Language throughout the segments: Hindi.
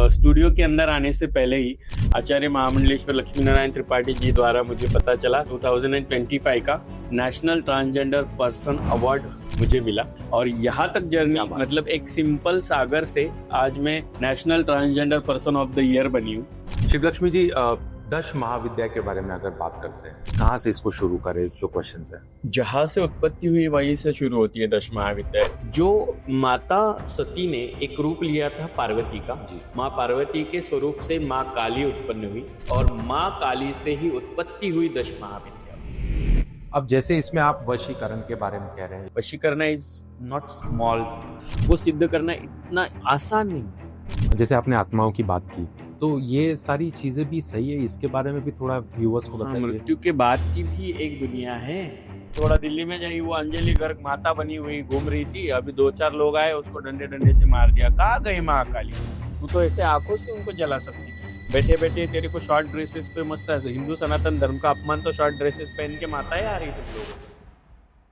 स्टूडियो के अंदर आने से पहले ही आचार्य महामंडलेश्वर लक्ष्मी नारायण त्रिपाठी जी द्वारा मुझे पता चला 2025 का नेशनल ट्रांसजेंडर पर्सन अवार्ड मुझे मिला। और यहाँ तक जर्नी मतलब एक सिंपल सागर से आज मैं national transgender person of the year बनी हूँ। शिवलक्ष्मी जी, दश महाविद्यालय के बारे में अगर बात करते हैं, कहाँ से इसको शुरू करें? जो क्वेश्चन है, जहाँ से उत्पत्ति हुई वहीं से शुरू होती है दश महाविद्यालय। जो माता सती ने एक रूप लिया था पार्वती का, माँ पार्वती के स्वरूप से माँ काली उत्पन्न हुई और माँ काली से ही उत्पत्ति हुई दश महाविद्यालय। अब जैसे इसमें आप वशीकरण के बारे में कह रहे हैं, वशीकरण इज नॉट स्मॉल, वो सिद्ध करना इतना आसान नहीं। जैसे आपने आत्माओं की बात की, तो ये सारी चीजें भी सही है, इसके बारे में भी थोड़ा व्यूअर्स को बताइए। मृत्यु के बाद की भी एक दुनिया है। थोड़ा दिल्ली में जाइए, वो अंजलि गर्ग माता बनी हुई घूम रही थी, अभी 2-4 लोग आए उसको डंडे डंडे से मार दिया। कहाँ गई माँ काली? तू तो ऐसे आंखों से उनको जला सकती। बैठे बैठे तेरे को शॉर्ट ड्रेसेस पे मस्त है। हिंदू सनातन धर्म का अपमान तो शॉर्ट ड्रेसेस पहन के माताएं आ रही थी लोग।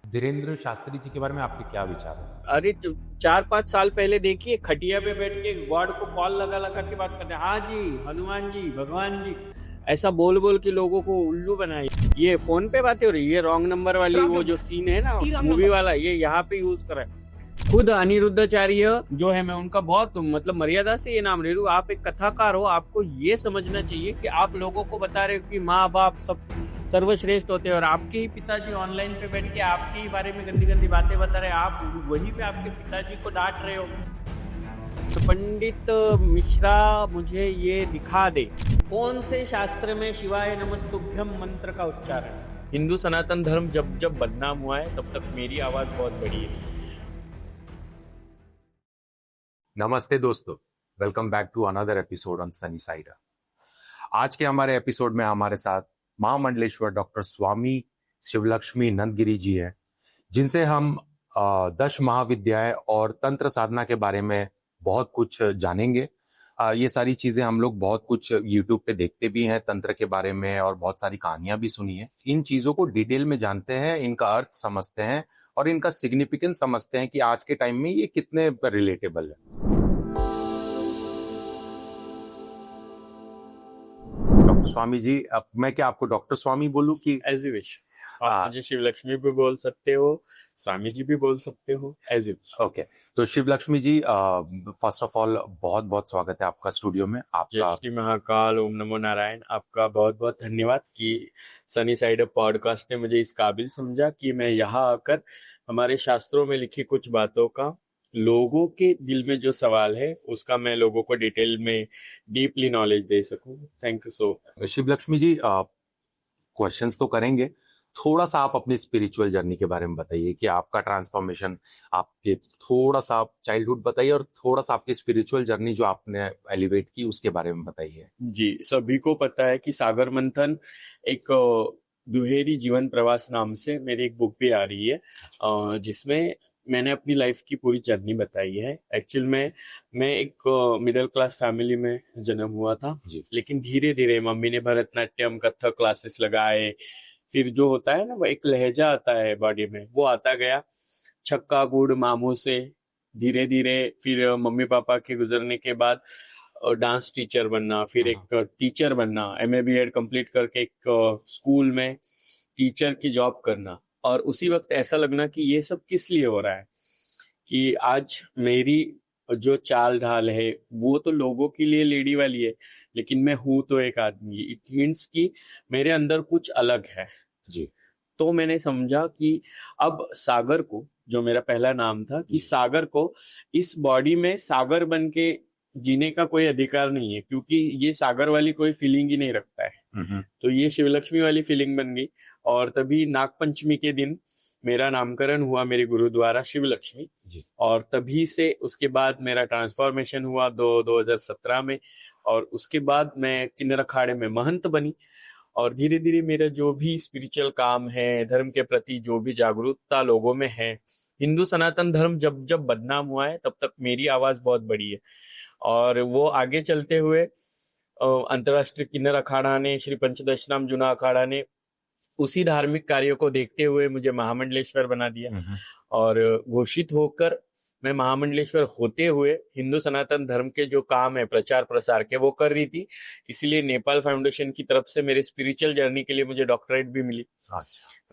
धीरेन्द्र शास्त्री जी के बारे में आपके क्या विचार है? अरे 4-5 साल पहले देखिए, खटिया पे बैठ के गॉड को कॉल लगा लगा के बात करते हैं, हाँ जी हनुमान जी भगवान जी, ऐसा बोल बोल के लोगों को उल्लू बनाए। ये फोन पे बातें हो रही, ये रॉन्ग नंबर वाली वो जो सीन है ना मूवी वाला, ये यहाँ पे यूज करा है। खुद अनिरुद्धाचार्य जो है, मैं उनका बहुत मतलब मर्यादा से ये नाम ले लूं, आप एक कथाकार हो, आपको ये समझना चाहिए कि आप लोगों को बता रहे हो कि माँ बाप सब सर्वश्रेष्ठ होते हैं और आपके ही पिताजी ऑनलाइन पे बैठ के आपके ही बारे में गंदी गंदी बातें बता रहे हैं, आप वहीं पे आपके पिताजी को डांट रहे हो। तो पंडित मिश्रा मुझे ये दिखा दे कौन से शास्त्र में शिवाय नमस्तुभ्यम मंत्र का उच्चारण। हिंदू सनातन धर्म जब जब बदनाम हुआ है तब तक मेरी आवाज बहुत बड़ी है। नमस्ते दोस्तों, welcome back to another episode on sunny side. आज के हमारे एपिसोड में हमारे साथ महामंडलेश्वर डॉक्टर स्वामी शिवलक्ष्मी नंदगिरी जी हैं, जिनसे हम दश महाविद्यालय और तंत्र साधना के बारे में बहुत कुछ जानेंगे। ये सारी चीजें हम लोग बहुत कुछ यूट्यूब पे देखते भी हैं तंत्र के बारे में, और बहुत सारी कहानियां भी सुनी है। इन चीजों को डिटेल में जानते हैं, इनका अर्थ समझते हैं और इनका सिग्निफिकेंस समझते हैं कि आज के टाइम में ये कितने रिलेटेबल है। डॉक्टर स्वामी जी, अब मैं क्या आपको डॉक्टर स्वामी बोलूं कि एज यू विश? आप मुझे शिवलक्ष्मी भी बोल सकते हो, स्वामी जी भी बोल सकते हो, एज यू विश। ओके, तो शिवलक्ष्मी जी, फर्स्ट ऑफ ऑल बहुत बहुत स्वागत है आपका स्टूडियो में। आपका जय श्री महाकाल, ओम नमो नारायण। आपका बहुत बहुत धन्यवाद कि सनी साइड अप पॉडकास्ट ने मुझे इस काबिल समझा कि मैं यहाँ आकर हमारे शास्त्रों में लिखी कुछ बातों का, लोगों के दिल में जो सवाल है उसका मैं लोगों को डिटेल में डीपली नॉलेज दे सकूं। Thank you so much. Shivalakshmi ji, questions तो करेंगे, थोड़ा सा आप अपनी स्पिरिचुअल जर्नी के बारे में बताइए कि आपका ट्रांसफॉर्मेशन, आपके थोड़ा सा आप चाइल्डहुड बताइए और थोड़ा सा आपकी स्पिरिचुअल जर्नी जो आपने एलिवेट की उसके बारे में बताइए। जी, सभी को पता है कि सागर मंथन एक दुहेरी जीवन प्रवास नाम से मेरी एक बुक भी आ रही है, जिसमें मैंने अपनी लाइफ की पूरी जर्नी बताई है। एक्चुअल में मैं एक मिडिल क्लास फैमिली में जन्म हुआ था, लेकिन धीरे धीरे मम्मी ने भरतनाट्यम कथक क्लासेस लगाए, फिर जो होता है ना वो एक लहजा आता है बॉडी में, वो आता गया। छक्का गुड़ मामू से धीरे धीरे फिर मम्मी पापा के गुजरने के बाद डांस टीचर बनना, फिर एक टीचर बनना, MA BEd कंप्लीट करके एक स्कूल में टीचर की जॉब करना। और उसी वक्त ऐसा लगना कि ये सब किस लिए हो रहा है, कि आज मेरी जो चाल ढाल है वो तो लोगों के लिए लेडी वाली है, लेकिन मैं हूं तो एक आदमी। इट मीन्स कि मेरे अंदर कुछ अलग है जी। तो मैंने समझा कि अब सागर को, जो मेरा पहला नाम था, कि सागर को इस बॉडी में सागर बन के जीने का कोई अधिकार नहीं है, क्योंकि ये सागर वाली कोई फीलिंग ही नहीं रखता है। तो ये शिवलक्ष्मी वाली फीलिंग बन गई। और तभी नागपंचमी के दिन मेरा नामकरण हुआ मेरे गुरु द्वारा शिवलक्ष्मी, और तभी से उसके बाद मेरा ट्रांसफॉर्मेशन हुआ 2017 में, और उसके बाद मैं किन्नर अखाड़े में महंत बनी। और धीरे धीरे मेरा जो भी स्पिरिचुअल काम है, धर्म के प्रति जो भी जागरूकता लोगों में है, हिंदू सनातन धर्म जब जब बदनाम हुआ है तब तक मेरी आवाज बहुत बड़ी है। और वो आगे चलते हुए अंतर्राष्ट्रीय किन्नर अखाड़ा ने, श्री पंचदशनाम जूना अखाड़ा ने उसी धार्मिक कार्यों को देखते हुए मुझे महामंडलेश्वर बना दिया, और घोषित होकर मैं महामंडलेश्वर होते हुए हिंदू सनातन धर्म के जो काम है प्रचार प्रसार के वो कर रही थी, इसीलिए नेपाल फाउंडेशन की तरफ से मेरे स्पिरिचुअल जर्नी के लिए मुझे डॉक्टरेट भी मिली।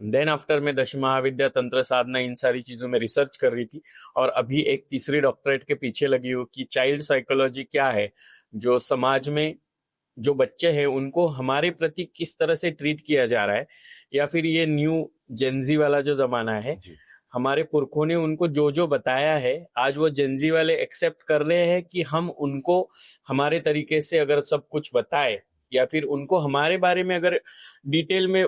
देन आफ्टर मैं दश महाविद्या, तंत्र साधना, इन सारी चीजों में रिसर्च कर रही थी और अभी एक तीसरी डॉक्टरेट के पीछे लगी हूँ कि चाइल्ड साइकोलॉजी क्या है, जो समाज में जो बच्चे हैं उनको हमारे प्रति किस तरह से ट्रीट किया जा रहा है, या फिर ये न्यू जेंजी वाला जो जमाना है, हमारे पुरखों ने उनको जो जो बताया है आज वो जेंजी वाले एक्सेप्ट कर रहे हैं कि हम उनको हमारे तरीके से अगर सब कुछ बताए या फिर उनको हमारे बारे में अगर डिटेल में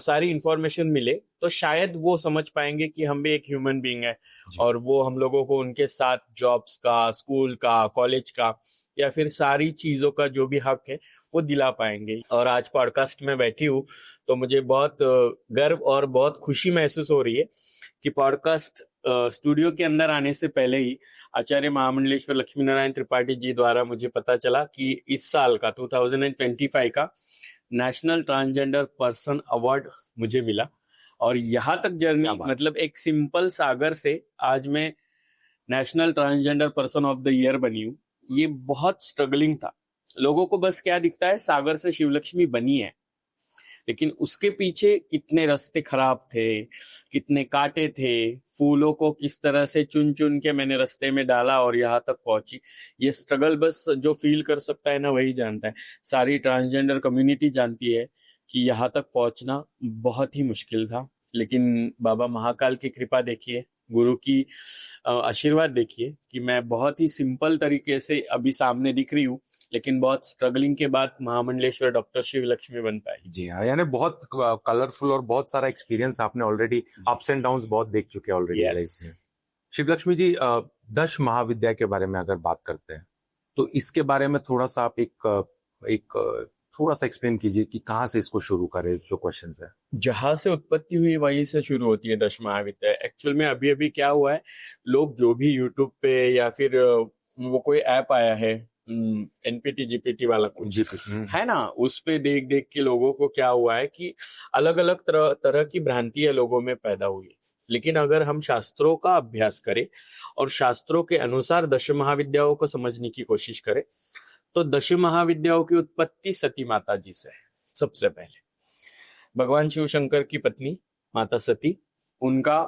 सारी इंफॉर्मेशन मिले तो शायद वो समझ पाएंगे कि हम भी एक ह्यूमन बीइंग है और वो हम लोगों को उनके साथ जॉब्स का, स्कूल का, कॉलेज का या फिर सारी चीजों का जो भी हक है वो दिला पाएंगे। और आज पॉडकास्ट में बैठी हूँ तो मुझे बहुत गर्व और बहुत खुशी महसूस हो रही है कि पॉडकास्ट स्टूडियो के अंदर आने से पहले ही आचार्य महामंडलेश्वर लक्ष्मी नारायण त्रिपाठी जी द्वारा मुझे पता चला कि इस साल का 2025 का नेशनल ट्रांसजेंडर पर्सन अवार्ड मुझे मिला। और यहाँ तक जर्नी मतलब एक सिंपल सागर से आज मैं national transgender person of the year बनी हूँ। ये बहुत स्ट्रगलिंग था। लोगों को बस क्या दिखता है, सागर से शिवलक्ष्मी बनी है, लेकिन उसके पीछे कितने रास्ते खराब थे, कितने कांटे थे, फूलों को किस तरह से चुन चुन के मैंने रास्ते में डाला और यहाँ तक पहुंची। ये स्ट्रगल बस जो फील कर सकता है ना वही जानता है। सारी ट्रांसजेंडर कम्युनिटी जानती है कि यहाँ तक पहुंचना बहुत ही मुश्किल था, लेकिन बाबा महाकाल की कृपा देखिए, गुरु की आशीर्वाद देखिए कि मैं बहुत ही सिंपल तरीके से अभी सामने दिख रही हूँ, लेकिन बहुत स्ट्रगलिंग के बाद महामंडलेश्वर डॉक्टर शिवलक्ष्मी बन पाई। जी हाँ, यानी बहुत कलरफुल और बहुत सारा एक्सपीरियंस आपने ऑलरेडी, अप्स एंड डाउन्स बहुत देख चुके हैं ऑलरेडी लाइफ में। शिवलक्ष्मी जी, दश महाविद्या के बारे में अगर बात करते हैं तो इसके बारे में थोड़ा सा आप एक थोड़ा सा एक्सप्लेन कीजिए कि कहाँ से इसको शुरू करें। जो क्वेश्चन है जहां से उत्पत्ति हुई वहीं से शुरू होती है दश महाविद्या। एक्चुअल में अभी अभी क्या हुआ है, लोग जो भी यूट्यूब पे या फिर वो कोई ऐप आया है एनपीटी जीपीटी वाला कुछ है ना, उस पे देख देख के लोगों को क्या हुआ है कि अलग अलग तरह की भ्रांतियां लोगों में पैदा हुई। लेकिन अगर हम शास्त्रों का अभ्यास करें और शास्त्रों के अनुसार दश महाविद्याओं को समझने की कोशिश करें तो दश महाविद्याओं की उत्पत्ति सती माता जी से है। सबसे पहले भगवान शिव शंकर की पत्नी माता सती, उनका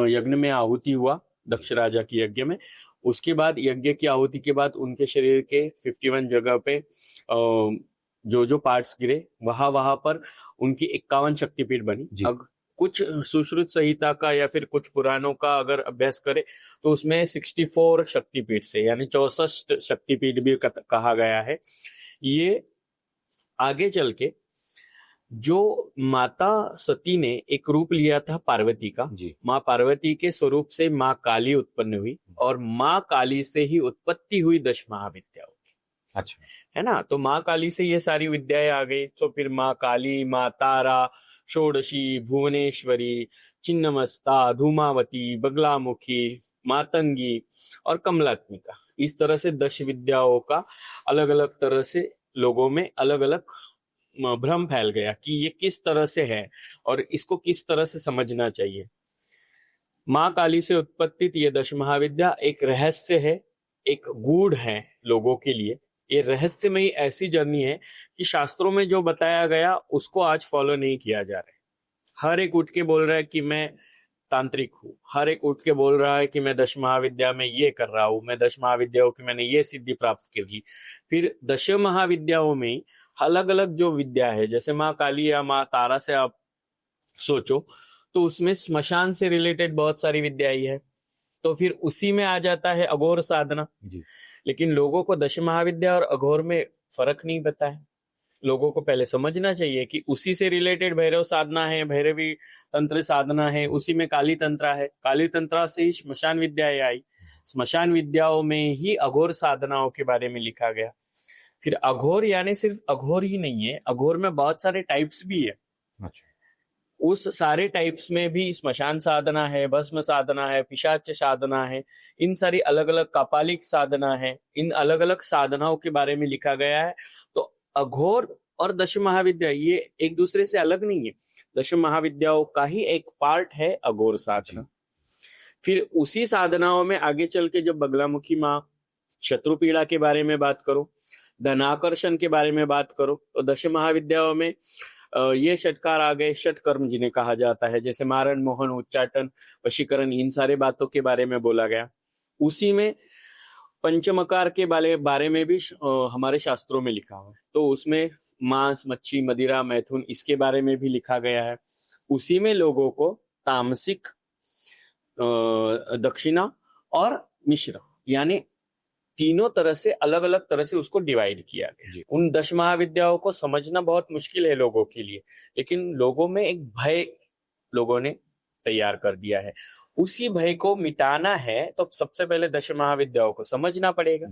यज्ञ में आहुति हुआ दक्ष राजा की यज्ञ में। उसके बाद यज्ञ की आहुति के बाद उनके शरीर के 51 जगह पे जो जो पार्ट्स गिरे वहां पर उनकी 51 शक्तिपीठ बनी। अब कुछ सुश्रुत संहिता का या फिर कुछ पुराणों का अगर अभ्यास करें तो उसमें 64 शक्तिपीठ से यानी 64 शक्तिपीठ भी कहा गया है। ये आगे चल के जो माता सती ने एक रूप लिया था पार्वती का, माँ पार्वती के स्वरूप से माँ काली उत्पन्न हुई और माँ काली से ही उत्पत्ति हुई दश महाविद्याओं की। अच्छा, है ना। तो माँ काली से ये सारी विद्याएं आ गई। तो फिर माँ काली, माँ तारा, षोडशी, भुवनेश्वरी, चिन्नमस्ता, धूमावती, बगलामुखी, मातंगी और कमलात्मिका, इस तरह से 10 विद्याओं का अलग अलग तरह से लोगों में अलग अलग भ्रम फैल गया कि ये किस तरह से है और इसको किस तरह से समझना चाहिए। माँ काली से उत्पत्ति ये 10 महाविद्या एक रहस्य है, एक गूढ़ है लोगों के लिए। ये रहस्यमयी ऐसी जर्नी है कि शास्त्रों में जो बताया गया उसको आज फॉलो नहीं किया जा रहा है। हर एक उठ के बोल रहा है कि मैं तांत्रिक हूँ, हर एक उठ के बोल रहा है कि मैं दश महाविद्या में ये कर रहा हूँ, मैं 10 महाविद्याओं की मैंने ये सिद्धि प्राप्त कर ली। फिर 10 महाविद्याओं में अलग अलग जो विद्या है, जैसे माँ काली या माँ तारा से आप सोचो तो उसमें स्मशान से रिलेटेड बहुत सारी विद्याएं है। तो फिर उसी में आ जाता है अघोर साधना जी। लेकिन लोगों को दश महाविद्या और अघोर में फर्क नहीं पता है। लोगों को पहले समझना चाहिए कि उसी से रिलेटेड भैरव साधना है, भैरवी तंत्र साधना है, उसी में काली तंत्रा है, काली तंत्रा से ही श्मशान विद्याएं आई, श्मशान विद्याओं में ही अघोर साधनाओं के बारे में लिखा गया। फिर अघोर यानी सिर्फ अघोर ही नहीं है, अघोर में बहुत सारे टाइप्स भी है। अच्छा। उस सारे टाइप्स में भी श्मशान साधना है, भस्म साधना है, पिशाच साधना है, इन सारी अलग अलग कपालिक साधना है, इन अलग अलग साधनाओं के बारे में लिखा गया है। तो अघोर और दश महाविद्या ये एक दूसरे से अलग नहीं है, दश महाविद्याओं का ही एक पार्ट है अघोर साधना। फिर उसी साधनाओं में आगे चल के जब बगलामुखी माँ शत्रु पीड़ा के बारे में बात करो, धनाकर्षण के बारे में बात करो, तो दश महाविद्याओं में ये षटकार आ गए, षटकर्म जिन्हें कहा जाता है, जैसे मारण, मोहन, उच्चाटन, वशीकरण, इन सारे बातों के बारे में बोला गया। उसी में पंचमकार के बारे में भी हमारे शास्त्रों में लिखा हुआ है, तो उसमें मांस, मच्छी, मदिरा, मैथुन, इसके बारे में भी लिखा गया है। उसी में लोगों को तामसिक, दक्षिणा और मिश्र, यानी तीनों तरह से अलग अलग तरह से उसको डिवाइड किया गया। उन 10 महाविद्याओं को समझना बहुत मुश्किल है लोगों के लिए, लेकिन लोगों में एक भय लोगों ने तैयार कर दिया है। उसी भय को मिटाना है तो सबसे पहले 10 महाविद्याओं को समझना पड़ेगा।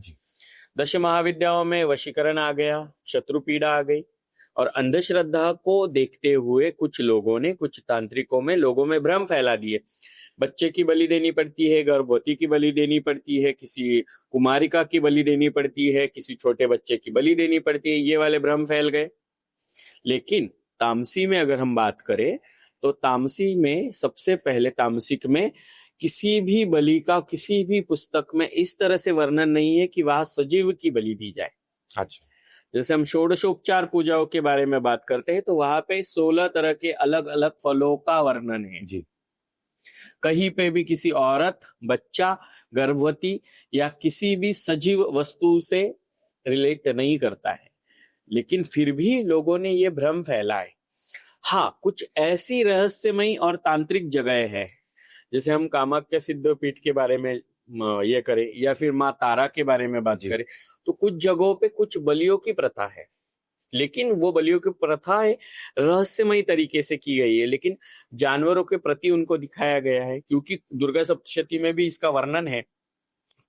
10 महाविद्याओं में वशीकरण आ गया, शत्रु पीड़ा आ गई, और अंधश्रद्धा को देखते हुए कुछ लोगों ने, कुछ तांत्रिकों में लोगों में भ्रम फैला दिए। बच्चे की बलि देनी पड़ती है, गर्भवती की बलि देनी पड़ती है, किसी कुमारिका की बलि देनी पड़ती है, किसी छोटे बच्चे की बलि देनी पड़ती है, ये वाले भ्रम फैल गए। लेकिन तामसी में अगर हम बात करें तो तामसी में सबसे पहले, तामसिक में किसी भी बलि का किसी भी पुस्तक में इस तरह से वर्णन नहीं है कि वहां सजीव की बलि दी जाए। अच्छा, जैसे हम षोडशोपचार पूजाओं के बारे में बात करते हैं तो वहां पे 16 तरह के अलग अलग फलों का वर्णन है जी। कहीं पे भी किसी औरत, बच्चा, गर्भवती या किसी भी सजीव वस्तु से रिलेट नहीं करता है, लेकिन फिर भी लोगों ने ये भ्रम फैला है। हाँ, कुछ ऐसी रहस्यमयी और तांत्रिक जगह है, जैसे हम कामाख्या सिद्ध पीठ के बारे में ये करें या फिर माँ तारा के बारे में बात करें, तो कुछ जगहों पे कुछ बलियों की प्रथा है, लेकिन वो बलियों की प्रथा है रहस्यमयी तरीके से की गई है, लेकिन जानवरों के प्रति उनको दिखाया गया है, क्योंकि दुर्गा सप्तशती में भी इसका वर्णन है।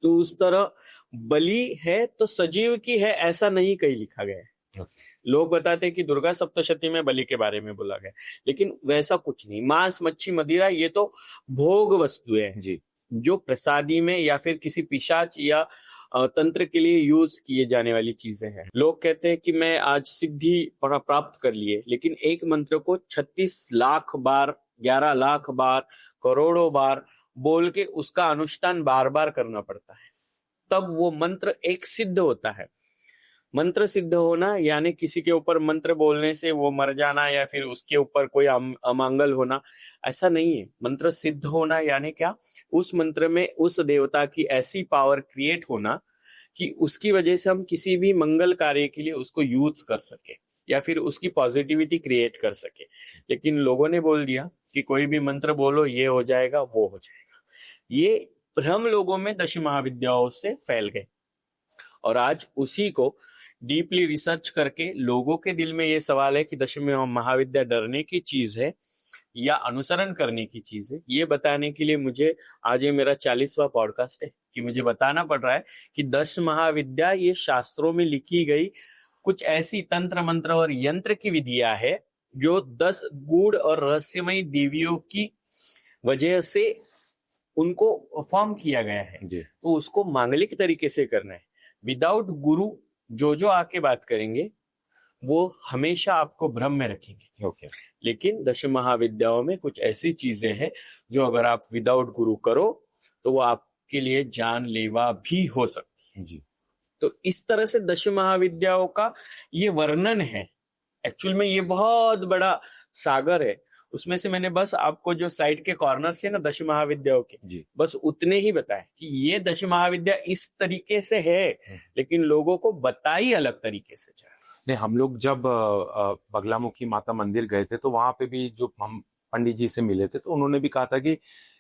तो उस तरह बलि है तो सजीव की है, ऐसा नहीं कहीं लिखा गया है। लोग बताते हैं कि दुर्गा सप्तशती में बलि के बारे में बोला गया, लेकिन वैसा कुछ नहीं। मांस, मच्छी, मदिरा ये तो भोग वस्तुएं हैं जी, जो प्रसादी में या फिर किसी पिशाच या तंत्र के लिए यूज किए जाने वाली चीजें हैं। लोग कहते हैं कि मैं आज सिद्धि प्राप्त कर लिए, लेकिन एक मंत्र को 36 लाख बार, 11 लाख बार, करोड़ों बार बोल के उसका अनुष्ठान बार बार करना पड़ता है, तब वो मंत्र एक सिद्ध होता है। मंत्र सिद्ध होना यानी किसी के ऊपर मंत्र बोलने से वो मर जाना या फिर उसके ऊपर कोई अमंगल होना, ऐसा नहीं है। मंत्र सिद्ध होना यानी क्या, उस मंत्र में उस देवता की ऐसी पावर क्रिएट होना कि उसकी वजह से हम किसी भी मंगल कार्य के लिए उसको यूज कर सके या फिर उसकी पॉजिटिविटी क्रिएट कर सके। लेकिन लोगों ने बोल दिया कि कोई भी मंत्र बोलो, ये हो जाएगा, वो हो जाएगा। ये भ्रम लोगों में 10 महाविद्याओं से फैल गए, और आज उसी को डीपली रिसर्च करके लोगों के दिल में ये सवाल है कि 10 महाविद्या डरने की चीज है या अनुसरण करने की चीज है। ये बताने के लिए मुझे आज ये मेरा 40वां पॉडकास्ट है कि मुझे बताना पड़ रहा है कि 10 महाविद्या ये शास्त्रों में लिखी गई कुछ ऐसी तंत्र मंत्र और यंत्र की विधियां है जो 10 गूढ़ और रहस्यमयी देवियों की वजह से उनको फॉर्म किया गया है जी। तो उसको मांगलिक तरीके से करना है, विदाउट गुरु। जो आके बात करेंगे वो हमेशा आपको भ्रम में रखेंगे। लेकिन 10 महाविद्याओं में कुछ ऐसी चीजें हैं जो अगर आप विदाउट गुरु करो तो वो आपके लिए जानलेवा भी हो सकती है जी। तो इस तरह से 10 महाविद्याओं का ये वर्णन है। एक्चुअल में ये बहुत बड़ा सागर है, उसमें से मैंने बस आपको जो साइड के कॉर्नर से ना 10 महाविद्याओं के जी, बस उतने ही बताए कि ये 10 महाविद्या इस तरीके से है, लेकिन लोगों को बताई अलग तरीके से जा रहा है। नहीं, हम लोग जब बगलामुखी माता मंदिर गए थे तो वहां पे भी जो हम पंडित जी से मिले थे तो उन्होंने भी कहा था कि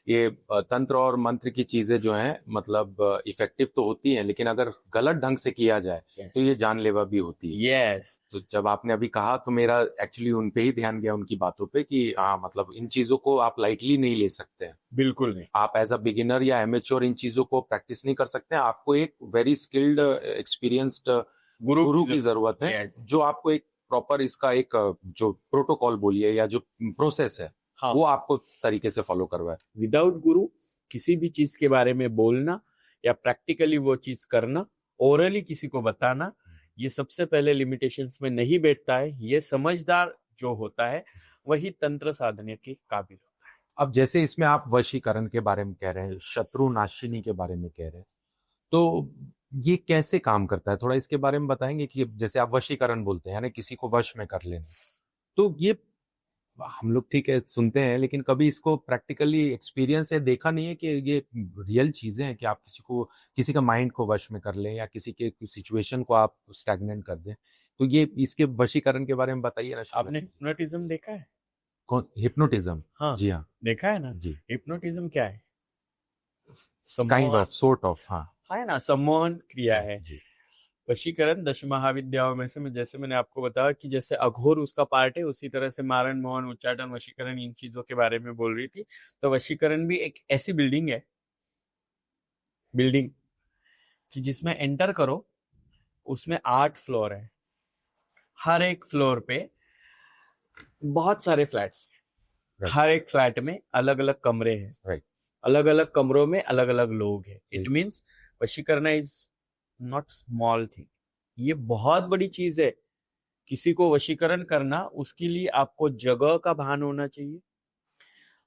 ये तंत्र और मंत्र की चीजें जो हैं मतलब इफेक्टिव तो होती हैं, लेकिन अगर गलत ढंग से किया जाए तो ये जानलेवा भी होती है। यस। तो जब आपने अभी कहा तो मेरा एक्चुअली उन पे ही ध्यान गया, उनकी बातों पे, कि हाँ मतलब इन चीजों को आप लाइटली नहीं ले सकते हैं। बिल्कुल नहीं। आप एज अ बिगिनर या एमेच्योर इन चीजों को प्रैक्टिस नहीं कर सकते हैं। आपको एक वेरी स्किल्ड एक्सपीरियंस्ड गुरु की जरूरत है जो आपको एक प्रॉपर इसका एक जो प्रोटोकॉल बोलिए या जो प्रोसेस है हाँ, वो आपको तरीके से फॉलो करवाए। विदाउट गुरु किसी भी चीज के बारे में बोलना या प्रैक्टिकली वो चीज करना, ओरली किसी को बताना, ये सबसे पहले लिमिटेशंस में नहीं बैठता है। ये समझदार जो होता है वही तंत्र साधने के काबिल होता है। अब जैसे इसमें आप वशीकरण के बारे में कह रहे हैं, शत्रु नाशिनी के बारे में कह रहे हैं, तो ये कैसे काम करता है? थोड़ा इसके बारे में बताएंगे कि जैसे आप वशीकरण बोलते हैं यानी किसी को वश में कर लेना, तो ये हम लोग ठीक है सुनते हैं, लेकिन कभी इसको प्रैक्टिकली एक्सपीरियंस है, देखा नहीं है कि ये रियल चीजें हैं कि आप किसी का माइंड को वश में कर लें या किसी के सिचुएशन को आप स्टैग्नेंट कर दें। तो ये इसके वशीकरण के बारे में बताइए ना। आपने हिप्नोटिज्म देखा है? कौन? हिप्नोटिज्म? हाँ जी हाँ, देखा है ना। जी। हिप्नोटिज्म क्या है? काइंड ऑफ, सोर्ट ऑफ, हाँ है ना, सम्मोहन क्रिया है। जी। वशीकरण 10 महाविद्याओं में से जैसे मैंने आपको बताया कि जैसे अघोर उसका पार्ट है, उसी तरह से मारण, मोहन, उच्चाटन, वशीकरण इन चीजों के बारे में बोल रही थी। तो वशीकरण भी एक ऐसी बिल्डिंग है, कि जिसमें एंटर करो, उसमें 8 फ्लोर है। हर एक फ्लोर पे बहुत सारे फ्लैट्स हैं। हर एक फ्लैट में अलग अलग कमरे हैं। राइट। अलग अलग कमरों में अलग अलग लोग हैं। इट मीन्स वशीकरण इज नॉट स्मॉल थिंग, ये बहुत बड़ी चीज है। किसी को वशीकरण करना, उसके लिए आपको जगह का भान होना चाहिए,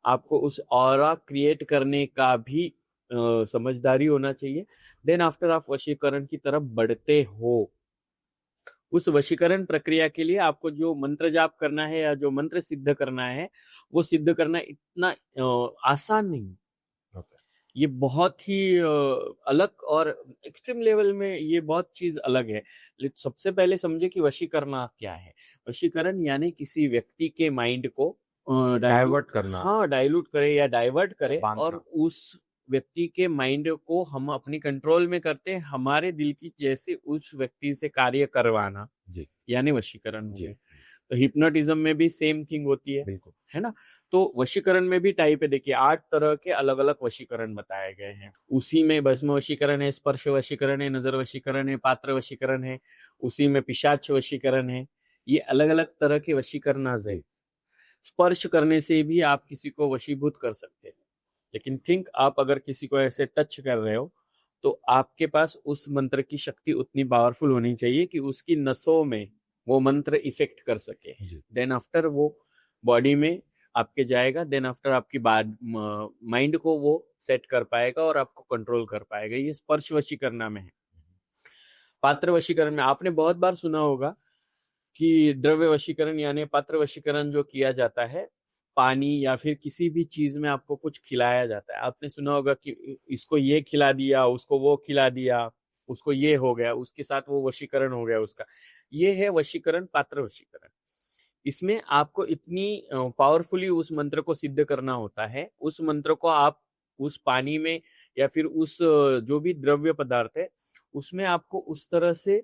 आपको उस ऑरा क्रिएट करने का भी समझदारी होना चाहिए। देन आफ्टर आप वशीकरण की तरफ बढ़ते हो, उस वशीकरण प्रक्रिया के लिए आपको जो मंत्र जाप करना है या जो मंत्र सिद्ध करना है, वो सिद्ध करना इतना आसान नहीं। ये बहुत ही अलग और एक्सट्रीम लेवल में ये बहुत चीज अलग है। लेकिन सबसे पहले समझे कि वशीकरण क्या है। वशीकरण यानी किसी व्यक्ति के माइंड को डाइवर्ट करना। हाँ, डाइल्यूट करे या डाइवर्ट करे, बांधना। और उस व्यक्ति के माइंड को हम अपनी कंट्रोल में करते हैं, हमारे दिल की जैसे उस व्यक्ति से कार्य करवाना जी, यानी वशीकरण हो जी। गया। तो हिप्नोटिज्म में भी सेम थिंग होती है, बिल्कुल। है ना। तो वशीकरण में भी टाइप है, देखिए 8 तरह के अलग अलग वशीकरण बताए गए हैं। उसी में भस्म वशीकरण है, स्पर्श वशीकरण है, नजर वशीकरण है, पात्र वशीकरण है, उसी में पिशाच वशीकरण है। ये अलग अलग तरह के वशीकरण है। स्पर्श करने से भी आप किसी को वशीभूत कर सकते हैं, लेकिन थिंक आप अगर किसी को ऐसे टच कर रहे हो, तो आपके पास उस मंत्र की शक्ति उतनी पावरफुल होनी चाहिए कि उसकी नसों में वो मंत्र इफेक्ट कर सके। देन आफ्टर वो बॉडी में आपके जाएगा, देन आफ्टर आपकी माइंड को वो सेट कर पाएगा और आपको कंट्रोल कर पाएगा। ये स्पर्श वशीकरण में है। पात्र वशीकरण में आपने बहुत बार सुना होगा कि द्रव्य वशीकरण यानी पात्र वशीकरण जो किया जाता है, पानी या फिर किसी भी चीज में आपको कुछ खिलाया जाता है। आपने सुना होगा कि इसको ये खिला दिया, उसको वो खिला दिया, उसको ये हो गया, उसके साथ वो वशीकरण हो गया उसका। ये है वशीकरण, पात्र वशीकरण। इसमें आपको इतनी पावरफुली उस मंत्र को सिद्ध करना होता है। उस मंत्र को आप उस पानी में या फिर उस जो भी द्रव्य पदार्थ है उसमें आपको उस तरह से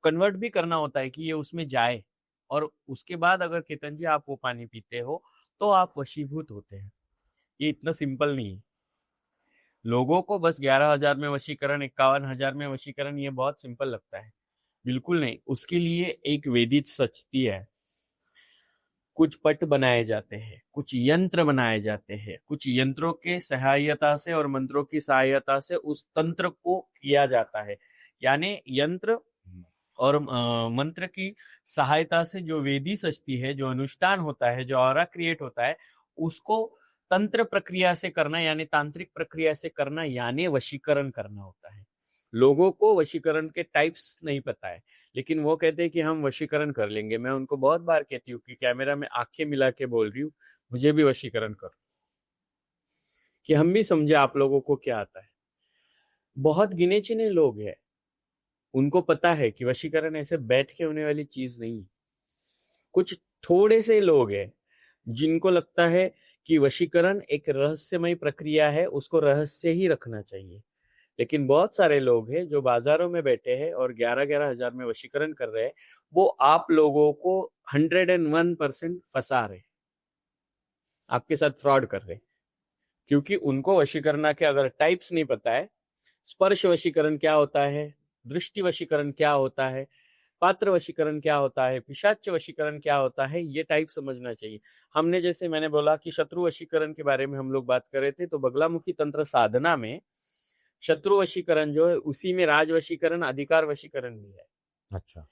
कन्वर्ट भी करना होता है कि ये उसमें जाए, और उसके बाद अगर केतन जी आप वो पानी पीते हो तो आप वशीभूत होते हैं। ये इतना सिंपल नहीं है। लोगों को बस 11,000 में वशीकरण, 51,000 में वशीकरण ये बहुत सिंपल लगता है। बिल्कुल नहीं, उसके लिए एक वेदिक सचती है। कुछ पट बनाए जाते हैं, कुछ यंत्र बनाए जाते हैं, कुछ यंत्रों के सहायता से और मंत्रों की सहायता से उस तंत्र को किया जाता है। यानी यंत्र और मंत्र की सहायता से जो वेदी सचती है, जो अनुष्ठान होता है, जो ऑरा क्रिएट होता है, उसको तंत्र प्रक्रिया से करना यानी तांत्रिक प्रक्रिया से करना यानी वशीकरण करना होता है। लोगों को वशीकरण के टाइप्स नहीं पता है, लेकिन वो कहते हैं कि हम वशीकरण कर लेंगे। मैं उनको बहुत बार कहती हूँ कि कैमरा में आंखें मिला के बोल रही हूँ, मुझे भी वशीकरण करो, कि हम भी समझे आप लोगों को क्या आता है। बहुत गिने चुने लोग हैं, उनको पता है कि वशीकरण ऐसे बैठ के होने वाली चीज नहीं। कुछ थोड़े से लोग हैं जिनको लगता है कि वशीकरण एक रहस्यमय प्रक्रिया है, उसको रहस्य ही रखना चाहिए। लेकिन बहुत सारे लोग हैं जो बाजारों में बैठे हैं और 11-11 हजार में वशीकरण कर रहे हैं। वो आप लोगों को 101% फंसा रहे, आपके साथ फ्रॉड कर रहे, क्योंकि उनको वशीकरण के अगर टाइप्स नहीं पता है। स्पर्श वशीकरण क्या होता है, दृष्टि वशीकरण क्या होता है, पात्र वशीकरण क्या होता है, पिशाच वशीकरण क्या होता है, ये टाइप समझना चाहिए। हमने जैसे मैंने बोला कि शत्रु वशीकरण के बारे में हम लोग बात कर रहे थे, तो बगलामुखी तंत्र साधना में शत्रु वशीकरण जो है, उसी में राज वशीकरण, अधिकार वशीकरण भी है। अच्छा।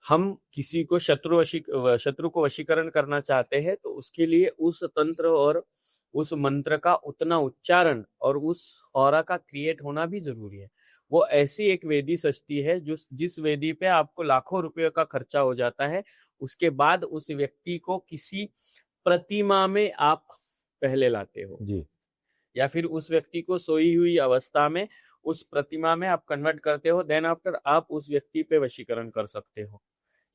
हम किसी को शत्रु को वशीकरण करना चाहते हैं तो उसके लिए उस तंत्र और उस मंत्र का उतना उच्चारण और उस ऑरा का क्रिएट होना भी जरूरी है। वो ऐसी एक वेदी सस्ती है जिस वेदी पे आपको लाखों रुपए का खर्चा हो जाता है, उसके बाद उस व्यक्ति को किसी प्रतिमा में आप पहले लाते हो जी। या फिर उस व्यक्ति को सोई हुई अवस्था में उस प्रतिमा में आप कन्वर्ट करते हो, देन आफ्टर आप उस व्यक्ति पे वशीकरण कर सकते हो।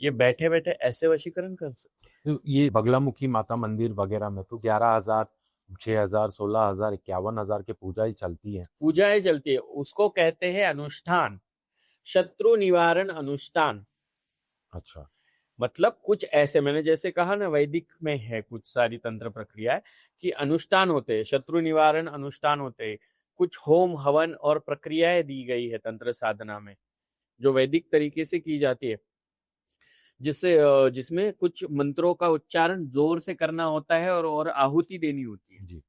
ये बैठे बैठे ऐसे वशीकरण कर सकते। तो ये बगलामुखी माता मंदिर वगैरह में तो 11,000, 6,000, 16,000, 51,000 की पूजा ही चलती है। पूजाएं चलती है, उसको कहते हैं अनुष्ठान, शत्रु निवारण अनुष्ठान। अच्छा। मतलब कुछ ऐसे, मैंने जैसे कहा ना वैदिक में है कुछ सारी तंत्र प्रक्रियाएं कि अनुष्ठान होते हैं, शत्रु निवारण अनुष्ठान होते हैं, कुछ होम हवन और प्रक्रियाएं दी गई है तंत्र साधना में जो वैदिक तरीके से की जाती है, जिसमें कुछ मंत्रों का उच्चारण जोर से करना होता है और आहुति देनी होती है जी।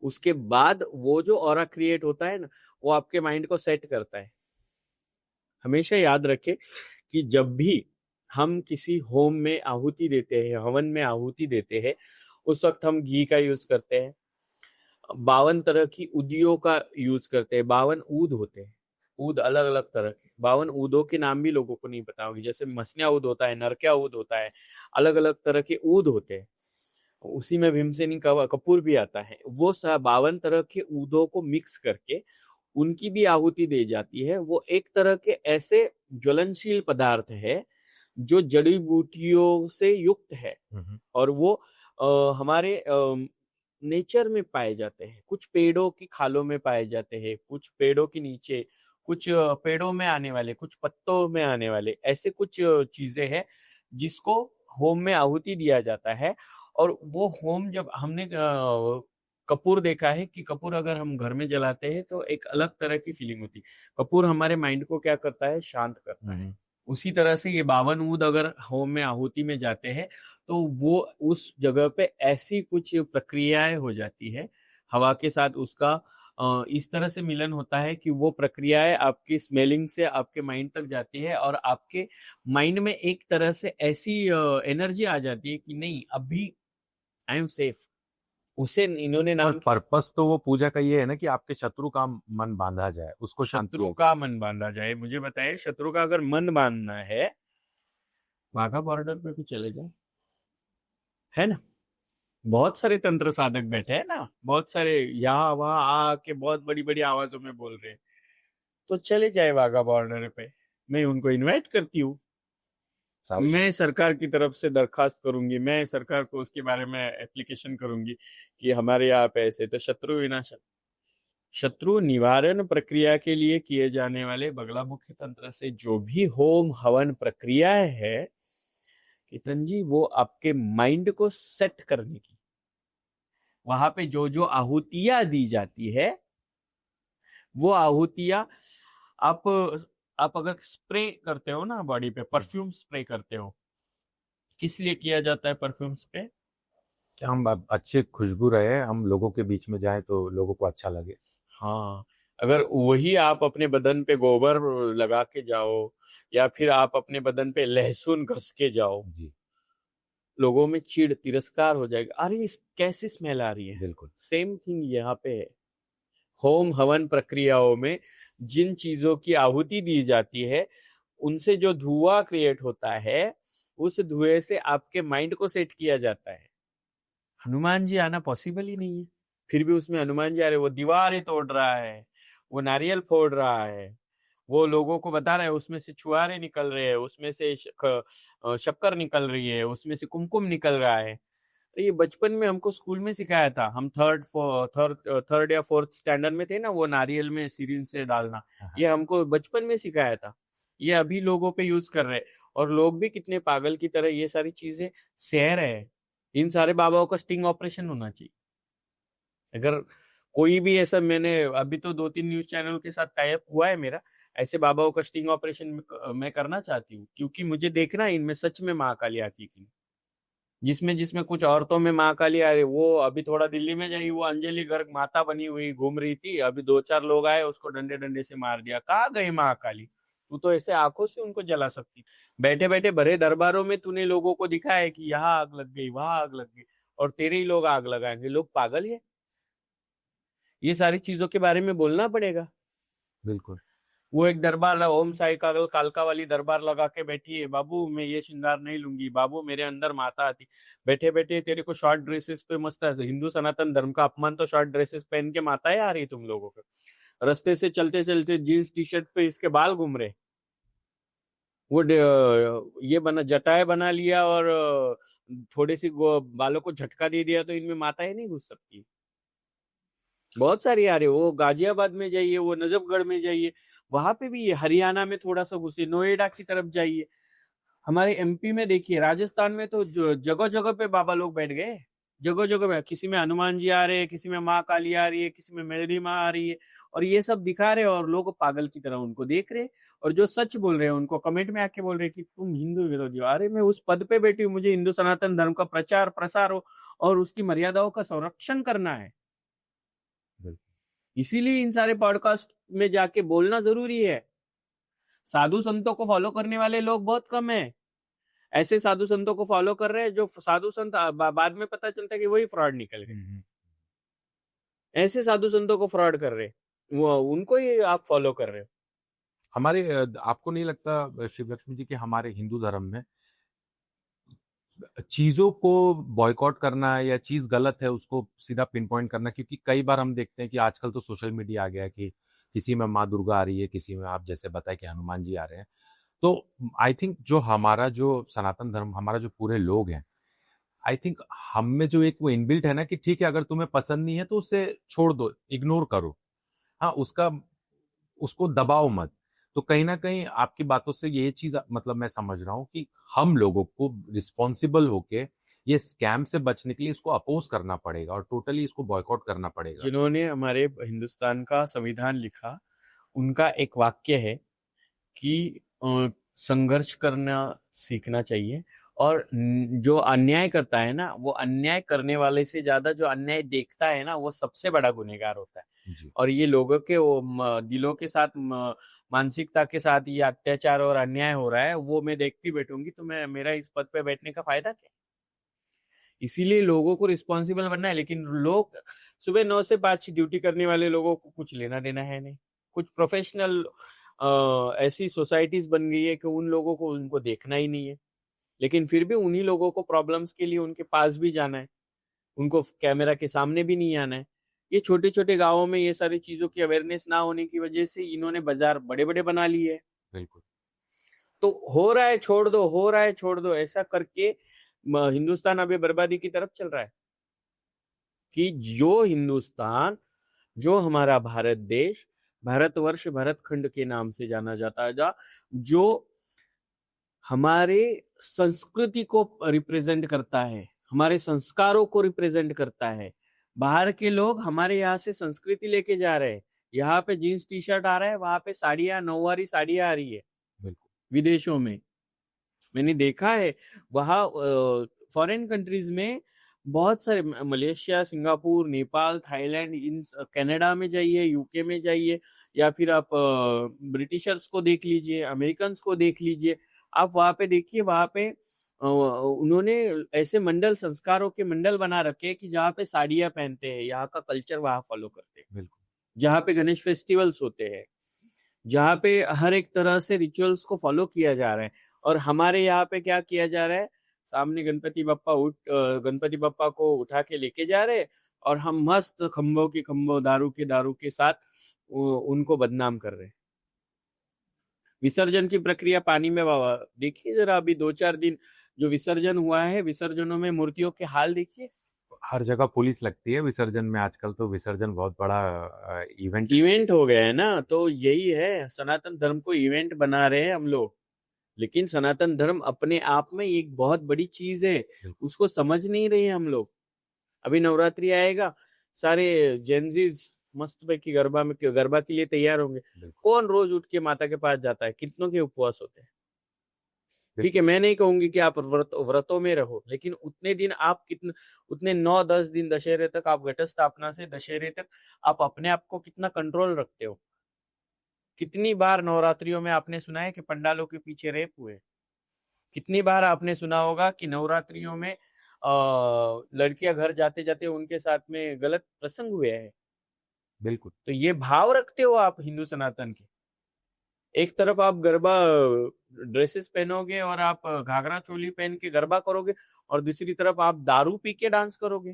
उसके बाद वो जो ऑरा क्रिएट होता है ना, वो आपके माइंड को सेट करता है। हमेशा याद रखें कि जब भी हम किसी होम में आहुति देते हैं, हवन में आहुति देते हैं, उस वक्त हम घी का यूज करते हैं, 52 तरह की उदियों का यूज करते हैं। 52 ऊद होते हैं, ऊद अलग अलग तरह के, 52 ऊदों के नाम भी लोगों को नहीं पता होगी। जैसे मसनिया ऊद होता है, नरकिया ऊद होता है, अलग अलग तरह के ऊद होते हैं। उसी में भीमसेनी कपूर भी आता है। वो 52 तरह के ऊदों को मिक्स करके उनकी भी आहुति दी जाती है। वो एक तरह के ऐसे ज्वलनशील पदार्थ है जो जड़ी बूटियों से युक्त है और वो हमारे नेचर में पाए जाते हैं। कुछ पेड़ों की खालों में पाए जाते हैं, कुछ पेड़ों के नीचे, कुछ पेड़ों में आने वाले, कुछ पत्तों में आने वाले, ऐसे कुछ चीजें हैं जिसको होम में आहुति दिया जाता है। और वो होम जब हमने कपूर देखा है कि कपूर अगर हम घर में जलाते हैं तो एक अलग तरह की फीलिंग होती है। कपूर हमारे माइंड को क्या करता है, शांत करता है। उसी तरह से ये 52 ऊद अगर होम में आहुति में जाते हैं तो वो उस जगह पे ऐसी कुछ प्रक्रियाएं हो जाती है, हवा के साथ उसका इस तरह से मिलन होता है कि वो प्रक्रियाएं आपकी स्मेलिंग से आपके माइंड तक जाती है और आपके माइंड में एक तरह से ऐसी एनर्जी आ जाती है कि नहीं, अभी आई एम सेफ। उसे इन्होंने नाम, पर्पस तो वो पूजा का ये है ना कि आपके शत्रु का मन बांधा जाए, उसको शत्रु का मन बांधा जाए। मुझे बताइए, शत्रु का अगर मन बांधना है, वाघा बॉर्डर पे भी चले जाए, है ना। बहुत सारे तंत्र साधक बैठे हैं ना, बहुत सारे यहाँ वहां आके बहुत बड़ी बड़ी आवाजों में बोल रहे हैं, तो चले जाए वाघा बॉर्डर पे। मैं उनको इनवाइट करती हूँ, मैं सरकार की तरफ से दरखास्त करूंगी, मैं सरकार को उसके बारे में एप्लीकेशन करूंगी कि हमारे यहाँ पे ऐसे। तो शत्रु निवारण प्रक्रिया के लिए किए जाने वाले बगलामुखी तंत्र से जो भी होम हवन प्रक्रियाएं है कितन जी, वो आपके माइंड को सेट करने की, वहां पे जो जो आहुतियां दी जाती है वो आहुतियां आप अगर स्प्रे करते हो ना बॉडी पे, परफ्यूम स्प्रे करते हो, किस लिए किया जाता है परफ्यूम स्प्रे? क्या हम अच्छे खुशबू रहे, हम लोगों के बीच में जाए तो लोगों को अच्छा लगे। हाँ, अगर वही आप अपने बदन पे गोबर लगा के जाओ या फिर आप अपने बदन पे लहसुन घस के जाओ जी, लोगों में चिढ़ तिरस्कार हो जाएगा, अरे कैसी स्मेल आ रही है। बिल्कुल सेम थिंग यहाँ पे है। होम हवन प्रक्रियाओं में जिन चीजों की आहुति दी जाती है उनसे जो धुआं क्रिएट होता है, उस धुएं से आपके माइंड को सेट किया जाता है। हनुमान जी आना पॉसिबल ही नहीं है, फिर भी उसमें हनुमान जी आ रहे, वो दीवारें तोड़ रहा है, वो नारियल फोड़ रहा है, वो लोगों को बता रहा है उसमें से छुआरे निकल रहे हैं, उसमें से शक्कर निकल रही है, उसमें से कुमकुम निकल रहा है। तो ये बचपन में हमको स्कूल में सिखाया था, हम थर्ड या फोर्थ स्टैंडर्ड में थे ना, वो नारियल में सिरिंज से डालना, ये हमको बचपन में सिखाया था। ये अभी लोगों पे यूज कर रहे हैं और लोग भी कितने पागल की तरह ये सारी चीजें सह रहे हैं। इन सारे बाबाओं का स्टिंग ऑपरेशन होना चाहिए। अगर कोई भी ऐसा, मैंने अभी तो 2-3 न्यूज चैनल के साथ टाई अप हुआ है मेरा, ऐसे बाबाओं का स्टिंग ऑपरेशन मैं करना चाहती हूँ, क्योंकि मुझे देखना है इनमें सच में महाकाली आती कि जिसमें कुछ औरतों में महाकाली आ रही। वो अभी थोड़ा दिल्ली में जाई, वो अंजलि गर्ग माता बनी हुई घूम रही थी, अभी 2-4 लोग आए उसको डंडे डंडे से मार दिया। कहाँ गई महाकाली? तू तो ऐसे आंखों से उनको जला सकती। बैठे बैठे भरे दरबारों में तूने लोगों को दिखाया है कि यहाँ आग लग गई, वहां आग लग गई, और तेरे ही लोग आग लगाएंगे। लोग पागल है। ये सारी चीजों के बारे में बोलना पड़ेगा। बिल्कुल। वो एक दरबार, ओम साई कालका वाली दरबार लगा के बैठी है, बाबू मैं ये श्रृंगार नहीं लूंगी, बाबू मेरे अंदर माता आती। बैठे बैठे तेरे को शॉर्ट ड्रेसेस पे मस्त है। हिंदू सनातन धर्म का अपमान तो शॉर्ट ड्रेसेस पहन के माताएं आ रही तुम लोगों को। रास्ते से चलते चलते जीन्स टी शर्ट पे इसके बाल घूम रहे। वो ये बना जटाएं बना लिया और थोड़ी सी बालों को झटका दे दिया तो इनमें माताएं नहीं घुस सकती। बहुत सारी आ रही। वो गाजियाबाद में जाइए, वो नजफगढ़ में जाइए, वहां पे भी ये, हरियाणा में थोड़ा सा घुसे, नोएडा की तरफ जाइए, हमारे एमपी में देखिए, राजस्थान में तो जगह जगह पे बाबा लोग बैठ गए। जगह जगह पे किसी में हनुमान जी आ रहे हैं, किसी में माँ काली आ रही है, किसी में मेलडी माँ आ रही है, और ये सब दिखा रहे हैं और लोग पागल की तरह उनको देख रहे हैं। और जो सच बोल रहे हैं उनको कमेंट में आके बोल रहे हैं कि तुम हिंदू विरोधी हो। अरे मैं उस पद पे बैठी हूँ, मुझे हिंदू सनातन धर्म का प्रचार प्रसार हो और उसकी मर्यादाओं का संरक्षण करना है। इसीलिए इन सारे पॉडकास्ट में जाके बोलना जरूरी है। साधु संतों को फॉलो करने वाले लोग बहुत कम है। ऐसे साधु संतों को फॉलो कर रहे हैं जो साधु संत बाद में पता चलता है कि वही फ्रॉड निकल गए। ऐसे साधु संतों को फ्रॉड कर रहे, वो उनको ही आप फॉलो कर रहे हो। हमारे आपको नहीं लगता शिवलक्ष्मी जी कि हमारे हिंदू धर्म में चीजों को बॉयकॉट करना या चीज गलत है उसको सीधा पिन पॉइंट करना, क्योंकि कई बार हम देखते हैं कि आजकल तो सोशल मीडिया आ गया है कि किसी में माँ दुर्गा आ रही है, किसी में आप जैसे बताए कि हनुमान जी आ रहे हैं। तो आई थिंक जो सनातन धर्म, हमारा जो पूरे लोग हैं, आई थिंक हम में जो एक वो इनबिल्ट है ना कि ठीक है अगर तुम्हें पसंद नहीं है तो उसे छोड़ दो, इग्नोर करो। हाँ, उसको दबाओ मत। तो कहीं ना कहीं आपकी बातों से ये चीज मतलब मैं समझ रहा हूँ कि हम लोगों को रिस्पॉन्सिबल होके ये स्कैम से बचने के लिए इसको अपोज करना पड़ेगा और टोटली इसको बॉयकॉट करना पड़ेगा। जिन्होंने हमारे हिंदुस्तान का संविधान लिखा, उनका एक वाक्य है कि संघर्ष करना सीखना चाहिए, और जो अन्याय करता है ना, वो अन्याय करने वाले से ज्यादा जो अन्याय देखता है ना, वो सबसे बड़ा गुनहगार होता है। जी। और ये लोगों के वो दिलों के साथ, मानसिकता के साथ ये अत्याचार और अन्याय हो रहा है, वो मैं देखती बैठूंगी तो मैं, मेरा इस पद पे बैठने का फायदा क्या। इसीलिए लोगों को रिस्पॉन्सिबल बनना है। लेकिन लोग सुबह 9 से 5 ड्यूटी करने वाले लोगों को कुछ लेना देना है नहीं। कुछ प्रोफेशनल ऐसी सोसाइटीज बन गई है कि उन लोगों को उनको देखना ही नहीं है। लेकिन फिर भी उन्हीं लोगों को प्रॉब्लम्स के लिए उनके पास भी जाना है, उनको कैमरा के सामने भी नहीं आना है। ये छोटे छोटे गांवों में ये सारी चीजों की अवेयरनेस ना होने की वजह से इन्होंने बाजार बड़े बड़े बना लिए है। बिल्कुल। तो हो रहा है छोड़ दो, हो रहा है छोड़ दो, ऐसा करके हिंदुस्तान अभी बर्बादी की तरफ चल रहा है। कि जो हिंदुस्तान, जो हमारा भारत देश, भारतवर्ष, भारत खंड के नाम से जाना जाता है, जो हमारे संस्कृति को रिप्रेजेंट करता है, हमारे संस्कारों को रिप्रेजेंट करता है, बाहर के लोग हमारे यहाँ से संस्कृति लेके जा रहे हैं। यहाँ पे जीन्स टी शर्ट आ रहा है, वहां पे साड़ियां, नौवारी साड़ियां आ रही है विदेशों में। मैंने देखा है वहाँ फॉरेन कंट्रीज में बहुत सारे, Malaysia, Singapore, Nepal, Thailand, in Canada में जाइए, यूके में जाइए, या फिर आप ब्रिटिशर्स को देख लीजिए, अमेरिकन को देख लीजिए, आप वहाँ पे देखिए, वहाँ पे उन्होंने ऐसे मंडल, संस्कारों के मंडल बना रखे कि जहाँ पे साड़ियाँ पहनते हैं, यहाँ का कल्चर वहाँ फॉलो करते हैं। जहाँ पे गणेश फेस्टिवल्स होते हैं, जहाँ पे हर एक तरह से रिचुअल्स को फॉलो किया जा रहा है। और हमारे यहाँ पे क्या किया जा रहा है, सामने गणपति बप्पा को उठा के लेके जा रहे हैं, और हम मस्त खम्भों की खम्भों, दारू के साथ उनको बदनाम कर रहे हैं। विसर्जन की प्रक्रिया पानी में बाबा देखिए जरा, अभी 2-4 दिन जो विसर्जन हुआ है, विसर्जनों में मूर्तियों के हाल देखिए। हर जगह पुलिस लगती है विसर्जन में आजकल, तो विसर्जन बहुत बड़ा इवेंट हो गया है ना। तो यही है, सनातन धर्म को इवेंट बना रहे हैं हम लोग। लेकिन सनातन धर्म अपने आप में एक बहुत बड़ी चीज है, उसको समझ नहीं रहे हम लोग। अभी नवरात्रि आएगा, सारे जेंजीज मस्त पैकी गरबा के लिए तैयार होंगे। कौन रोज उठ के माता के पास जाता है? कितनों के उपवास होते हैं। ठीक है, मैं नहीं कहूंगी कि आप व्रतों में रहो, लेकिन उतने दिन आप उतने 9-10 दिन दशहरे तक, आप घट स्थापना से दशहरे तक आप अपने आप को कितना कंट्रोल रखते हो? कितनी बार नवरात्रियों में आपने सुना है कि पंडालों के पीछे रेप हुए? कितनी बार आपने सुना होगा कि नवरात्रियों में लड़कियां घर जाते जाते उनके साथ में गलत प्रसंग हुए हैं? बिल्कुल। तो ये भाव रखते हो आप हिंदू सनातन के? एक तरफ आप गरबा ड्रेसेस पहनोगे और आप घाघरा चोली पहन के गरबा करोगे, और दूसरी तरफ आप दारू पी के डांस करोगे।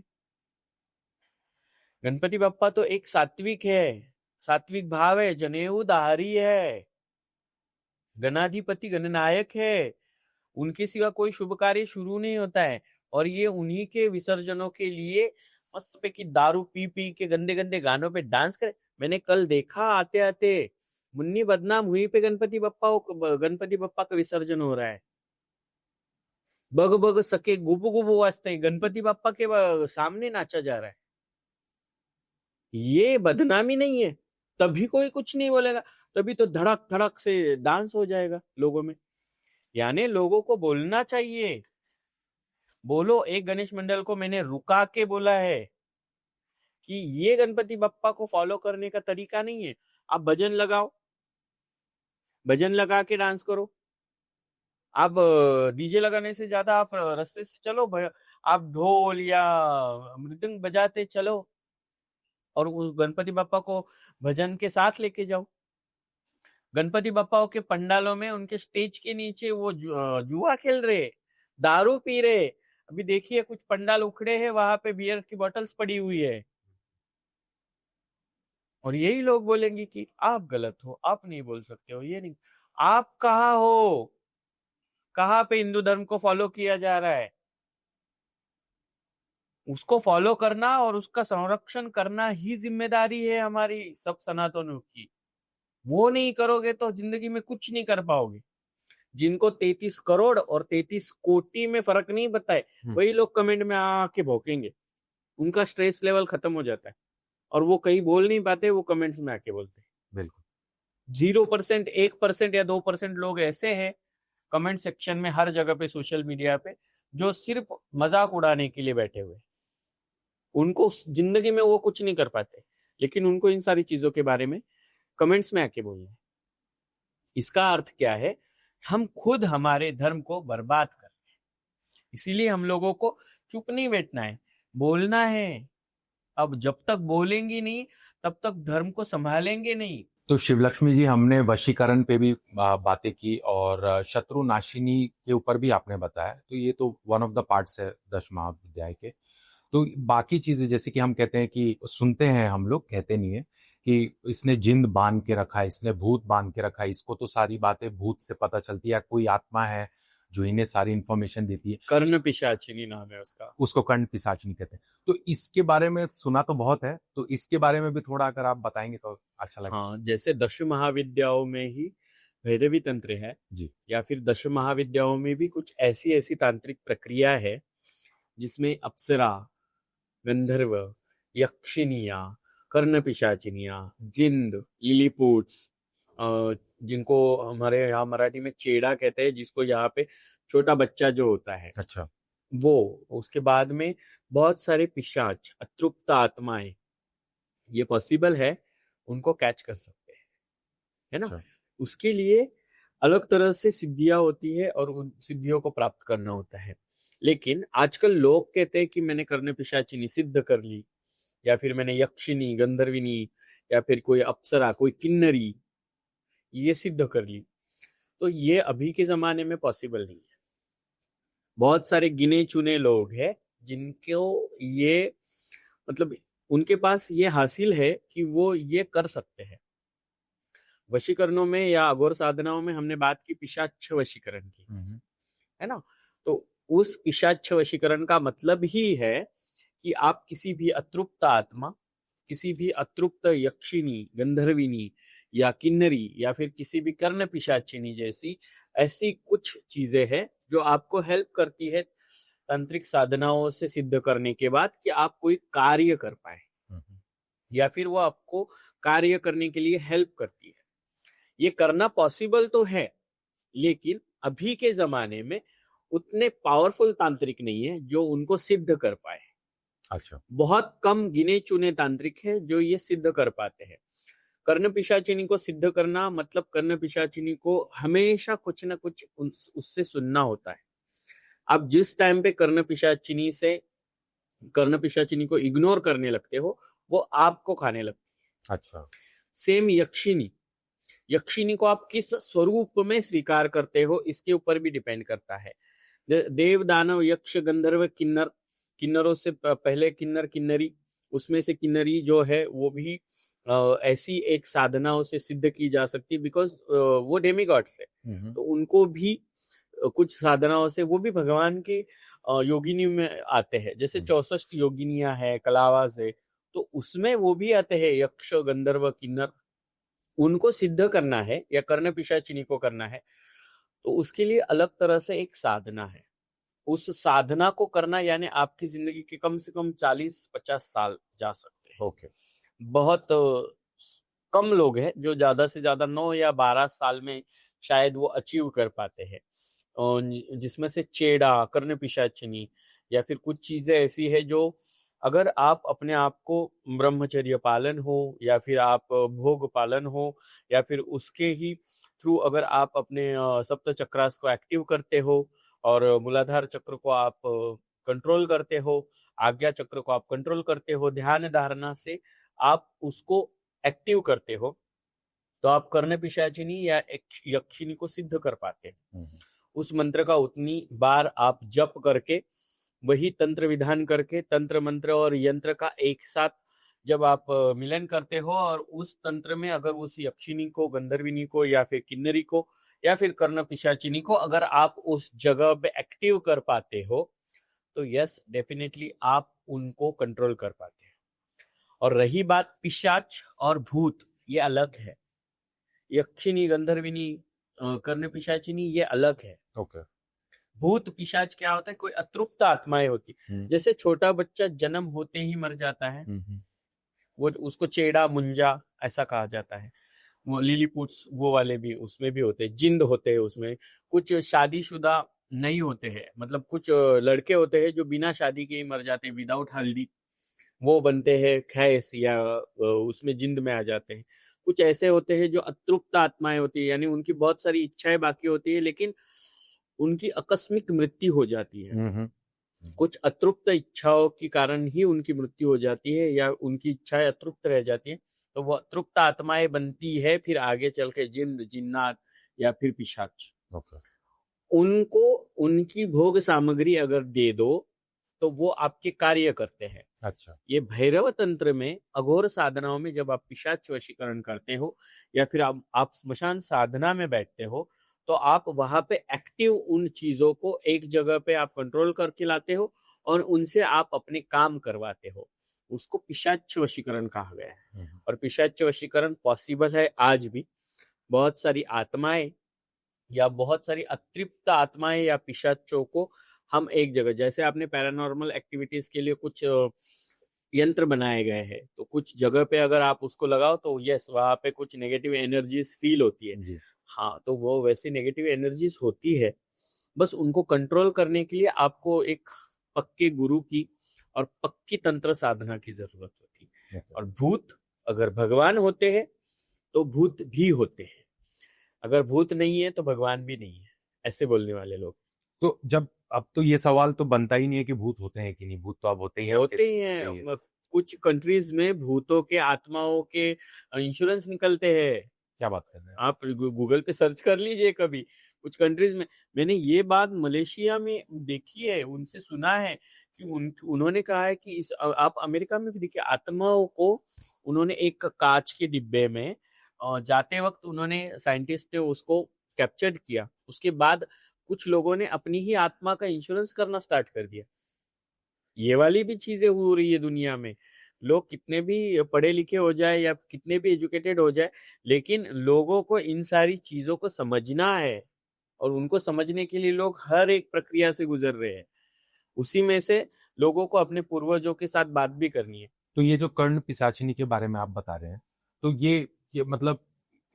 गणपति बप्पा तो एक सात्विक है, सात्विक भाव है, जनेऊ दाहरी है, गणाधिपति गणनायक है। उनके सिवा कोई शुभ कार्य शुरू नहीं होता है। और ये उन्हीं के विसर्जनों के लिए मस्त पे की दारू पी पी के गंदे गंदे गानों पे डांस करे। मैंने कल देखा आते आते मुन्नी बदनाम हुई पे गणपति बप्पा का विसर्जन हो रहा है। बग बग सके गुबु गुबु वाजते गणपति बप्पा के सामने नाचा जा रहा है। ये बदनामी नहीं है? तभी कोई कुछ नहीं बोलेगा, तभी तो धड़क धड़क से डांस हो जाएगा लोगों में। यानी लोगों को बोलना चाहिए, बोलो। एक गणेश मंडल को मैंने रुका के बोला है कि ये गणपति बप्पा को फॉलो करने का तरीका नहीं है। आप भजन लगाओ, भजन लगा के डांस करो। आप डीजे लगाने से ज्यादा आप रास्ते से चलो, आप ढोल या मृदंग बजाते चलो और उस गणपति बप्पा को भजन के साथ लेके जाओ। गणपति बप्पा के पंडालों में उनके स्टेज के नीचे वो जुआ खेल रहे, दारू पी रहे। अभी देखिए कुछ पंडाल उखड़े हैं, वहां पे बियर की बोतल्स पड़ी हुई है। और यही लोग बोलेंगे कि आप गलत हो, आप नहीं बोल सकते हो। ये नहीं, आप कहाँ हो? कहाँ पे हिंदू धर्म को फॉलो किया जा रहा है? उसको फॉलो करना और उसका संरक्षण करना ही जिम्मेदारी है हमारी सब सनातनों की। वो नहीं करोगे तो जिंदगी में कुछ नहीं कर पाओगे। जिनको 33 करोड़ और 33 कोटि में फर्क नहीं पता है, वही लोग कमेंट में आके भौंकेंगे। उनका स्ट्रेस लेवल खत्म हो जाता है और वो कहीं बोल नहीं पाते, वो कमेंट्स में आके बोलते हैं। बिल्कुल। 0%, 1% या 2% लोग ऐसे हैं कमेंट सेक्शन में, हर जगह पे, सोशल मीडिया पे, जो सिर्फ मजाक उड़ाने के लिए बैठे हुए। उनको जिंदगी में वो कुछ नहीं कर पाते, लेकिन उनको इन सारी चीजों के बारे में कमेंट्स में आके बोलना है। इसका अर्थ क्या है? हम खुद हमारे धर्म को बर्बाद कर रहे हैं। इसीलिए हम लोगों को चुप नहीं बैठना है, बोलना है। अब जब तक बोलेंगे नहीं तब तक धर्म को संभालेंगे नहीं। तो शिवलक्ष्मी जी, हमने वशीकरण पे भी बातें की और शत्रु नाशिनी के ऊपर भी आपने बताया। तो ये तो वन ऑफ द पार्ट्स है दश महाविद्याय के। तो बाकी चीजें जैसे कि हम कहते हैं कि सुनते हैं, हम लोग कहते नहीं है कि इसने जिंद बांध के रखा है, इसने भूत बांध के रखा है, इसको तो सारी बातें भूत से पता चलती है, कोई आत्मा है जो इन्हें सारी इंफॉर्मेशन देती है। कर्ण पिशाचिनी नाम है उसका। उसको कर्ण पिशाचिनी कहते हैं। तो इसके बारे में सुना तो बहुत है, तो इसके बारे में भी थोड़ा अगर आप बताएंगे तो अच्छा लगेगा। हाँ, जैसे दश महाविद्याओं में ही भैरवी तंत्र है जी, या फिर दश महाविद्याओं में भी कुछ ऐसी ऐसी तांत्रिक प्रक्रिया है जिसमें अप्सरा, गंधर्व, यक्षिनिया, कर्ण पिशाचिनिया, जिंद, लिलीपुट्स, जिनको हमारे यहाँ मराठी में चेड़ा कहते हैं, जिसको यहाँ पे छोटा बच्चा जो होता है, अच्छा, वो, उसके बाद में बहुत सारे पिशाच, अतृप्त आत्माएं, ये पॉसिबल है उनको कैच कर सकते हैं, है ना। अच्छा। उसके लिए अलग तरह से सिद्धियां होती है और उन सिद्धियों को प्राप्त करना होता है। लेकिन आजकल लोग कहते हैं कि मैंने कर्ण पिशाचिनी सिद्ध कर ली, या फिर मैंने यक्षिनी, गंधर्विनी, या फिर कोई अप्सरा, कोई किन्नरी, ये सिद्ध कर ली। तो ये अभी के जमाने में पॉसिबल नहीं है। बहुत सारे गिने चुने लोग हैं जिनको ये, मतलब उनके पास ये हासिल है कि वो ये कर सकते हैं। वशीकरणों में या अघोर साधनाओं में हमने बात की पिशाच वशीकरण की, है ना। तो उस पिशाच वशीकरण का मतलब ही है कि आप किसी भी अतृप्त आत्मा, किसी भी अतृप्त यक्षिनी, गंधर्विनी या किन्नरी या फिर किसी भी कर्ण पिशाचिनी जैसी ऐसी कुछ चीजें हैं जो आपको हेल्प करती है तांत्रिक साधनाओं से सिद्ध करने के बाद कि आप कोई कार्य कर पाए, या फिर वो आपको कार्य करने के लिए हेल्प करती है। ये करना पॉसिबल तो है, लेकिन अभी के जमाने में उतने पावरफुल तांत्रिक नहीं है जो उनको सिद्ध कर पाए। अच्छा। बहुत कम गिने चुने तांत्रिक है जो ये सिद्ध कर पाते हैं। कर्ण पिशाचिनी को सिद्ध करना मतलब कर्ण पिशाचिनी को हमेशा कुछ ना कुछ उससे सुनना होता है। आप जिस टाइम पे कर्ण पिशाचिनी को इग्नोर करने लगते हो, वो आपको खाने लगती है। अच्छा। सेम यक्षिनी को आप किस स्वरूप में स्वीकार करते हो, इसके ऊपर भी डिपेंड करता है। देव, दानव, यक्ष, गंधर्व, किन्नरों से पहले किन्नर, किन्नरी, उसमें से किन्नरी जो है वो भी ऐसी एक साधनाओं से सिद्ध की जा सकती है, बिकॉज वो डेमिगॉड्स है। तो उनको भी कुछ साधनाओं से वो भी भगवान के योगिनी में आते हैं। जैसे 64 योगिनियां है, कलावाज है, तो उसमें वो भी आते हैं, यक्ष, गंधर्व, किन्नर। उनको सिद्ध करना है या कर्ण पिशाचिनी को करना है, तो उसके लिए अलग तरह से एक साधना है। उस साधना को करना यानी आपकी जिंदगी के कम से कम 40-50 साल जा सकते हैं। ओके। बहुत कम लोग हैं जो ज्यादा से ज्यादा 9 या 12 साल में शायद वो अचीव कर पाते हैं। जिसमें से चेड़ा, कर्ण पिशाचिनी या फिर कुछ चीजें ऐसी है जो अगर आप अपने आप को ब्रह्मचर्य पालन हो या फिर आप भोग पालन हो या फिर उसके ही थ्रू अगर आप अपने सप्त चक्रास को एक्टिव करते हो और मूलाधार चक्र को आप कंट्रोल करते हो, आज्ञा चक्र को आप कंट्रोल करते हो, ध्यान धारणा से आप उसको एक्टिव करते हो, तो आप कर्ण पिशाचिनी या यक्षिनी को सिद्ध कर पाते हैं। उस मंत्र का उतनी बार आप जप करके, वही तंत्र विधान करके, तंत्र मंत्र और यंत्र का एक साथ जब आप मिलन करते हो और उस तंत्र में अगर उस यक्षिनी को, गंधर्विनी को या फिर किन्नरी को या फिर कर्ण पिशाचिनी को अगर आप उस जगह पे एक्टिव कर पाते हो, तो यस डेफिनेटली आप उनको कंट्रोल कर पाते हैं। और रही बात पिशाच और भूत, ये अलग है। यक्षिनी, गंधर्विनी, कर्ण पिशाचिनी ये अलग है। ओके। भूत पिशाच क्या होता है? कोई अतृप्त आत्माएं होती, जैसे छोटा बच्चा जन्म होते ही मर जाता है, वो उसको चेड़ा, मुंजा ऐसा कहा जाता है। वो लिलीपुट्स वो वाले भी उसमें भी होते हैं, जिंद होते हैं उसमें। कुछ शादीशुदा नहीं होते हैं, मतलब कुछ लड़के होते हैं जो बिना शादी के ही मर जाते हैं, विदाउट हल्दी, वो बनते हैं खैस या उसमें जिंद में आ जाते हैं। कुछ ऐसे होते हैं जो अतृप्त आत्माएं होती है, यानी उनकी बहुत सारी इच्छाएं बाकी होती है लेकिन उनकी आकस्मिक मृत्यु हो जाती है। कुछ अतृप्त इच्छाओं के कारण ही उनकी मृत्यु हो जाती है या उनकी इच्छाएं अतृप्त रह जाती है, तो वो अतृप्त आत्माएं बनती है फिर आगे चल के जिंद, जिन्नात या फिर पिशाच। उनको उनकी भोग सामग्री अगर दे दो तो वो आपके कार्य करते हैं। अच्छा। ये भैरव तंत्र में, अघोर साधनाओं में जब आप पिशाच वशीकरण करते हो या फिर आप स्मशान साधना में बैठते हो, तो आप वहां पे एक्टिव उन चीजों को एक जगह पे आप कंट्रोल करके लाते हो और उनसे आप अपने काम करवाते हो। उसको पिशाच वशीकरण कहा गया है। और पिशाच वशीकरण पॉसिबल है आज भी। बहुत सारी आत्माएं या बहुत सारी अतृप्त आत्माएं या पिशाचों को हम एक जगह, जैसे आपने पैरानॉर्मल एक्टिविटीज के लिए कुछ यंत्र बनाए गए हैं, तो कुछ जगह पे अगर आप उसको लगाओ तो यस वहां पे कुछ नेगेटिव एनर्जीज फील होती है जी। हाँ, तो वो वैसी नेगेटिव एनर्जीज होती है। बस उनको कंट्रोल करने के लिए आपको एक पक्के गुरु की और पक्की तंत्र साधना की जरूरत होती है। और भूत अगर भगवान होते हैं तो भूत भी होते हैं, अगर भूत नहीं है तो भगवान भी नहीं है, ऐसे बोलने वाले लोग। तो जब अब तो ये सवाल तो बनता ही नहीं है कि भूत होते हैं कि नहीं, भूत तो अब होते ही हैं। कुछ कंट्रीज में भूतों के, आत्माओं के इंश्योरेंस निकलते हैं। क्या बात कर रहे हैं आप? गूगल पे सर्च कर लीजिए कभी। कुछ कंट्रीज में, मैंने ये बात मलेशिया में देखी है, उनसे सुना है कि उन्होंने कहा है कि आप अमेरिका में भी देखिए, आत्माओं को उन्होंने एक कांच के डिब्बे में जाते वक्त उन्होंने, साइंटिस्ट ने उसको कैप्चर्ड किया। उसके बाद कुछ लोगों ने अपनी ही आत्मा का इंश्योरेंस करना स्टार्ट कर दिया। ये वाली भी चीजें हो रही है दुनिया में। लोग कितने भी पढ़े लिखे हो जाए या कितने भी एजुकेटेड हो जाए, लेकिन लोगों को इन सारी चीजों को समझना है और उनको समझने के लिए लोग हर एक प्रक्रिया से गुजर रहे हैं। उसी में से लोगों को अपने पूर्वजों के साथ बात भी करनी है। तो ये जो कर्ण पिशाचिनी के बारे में आप बता रहे हैं, तो ये मतलब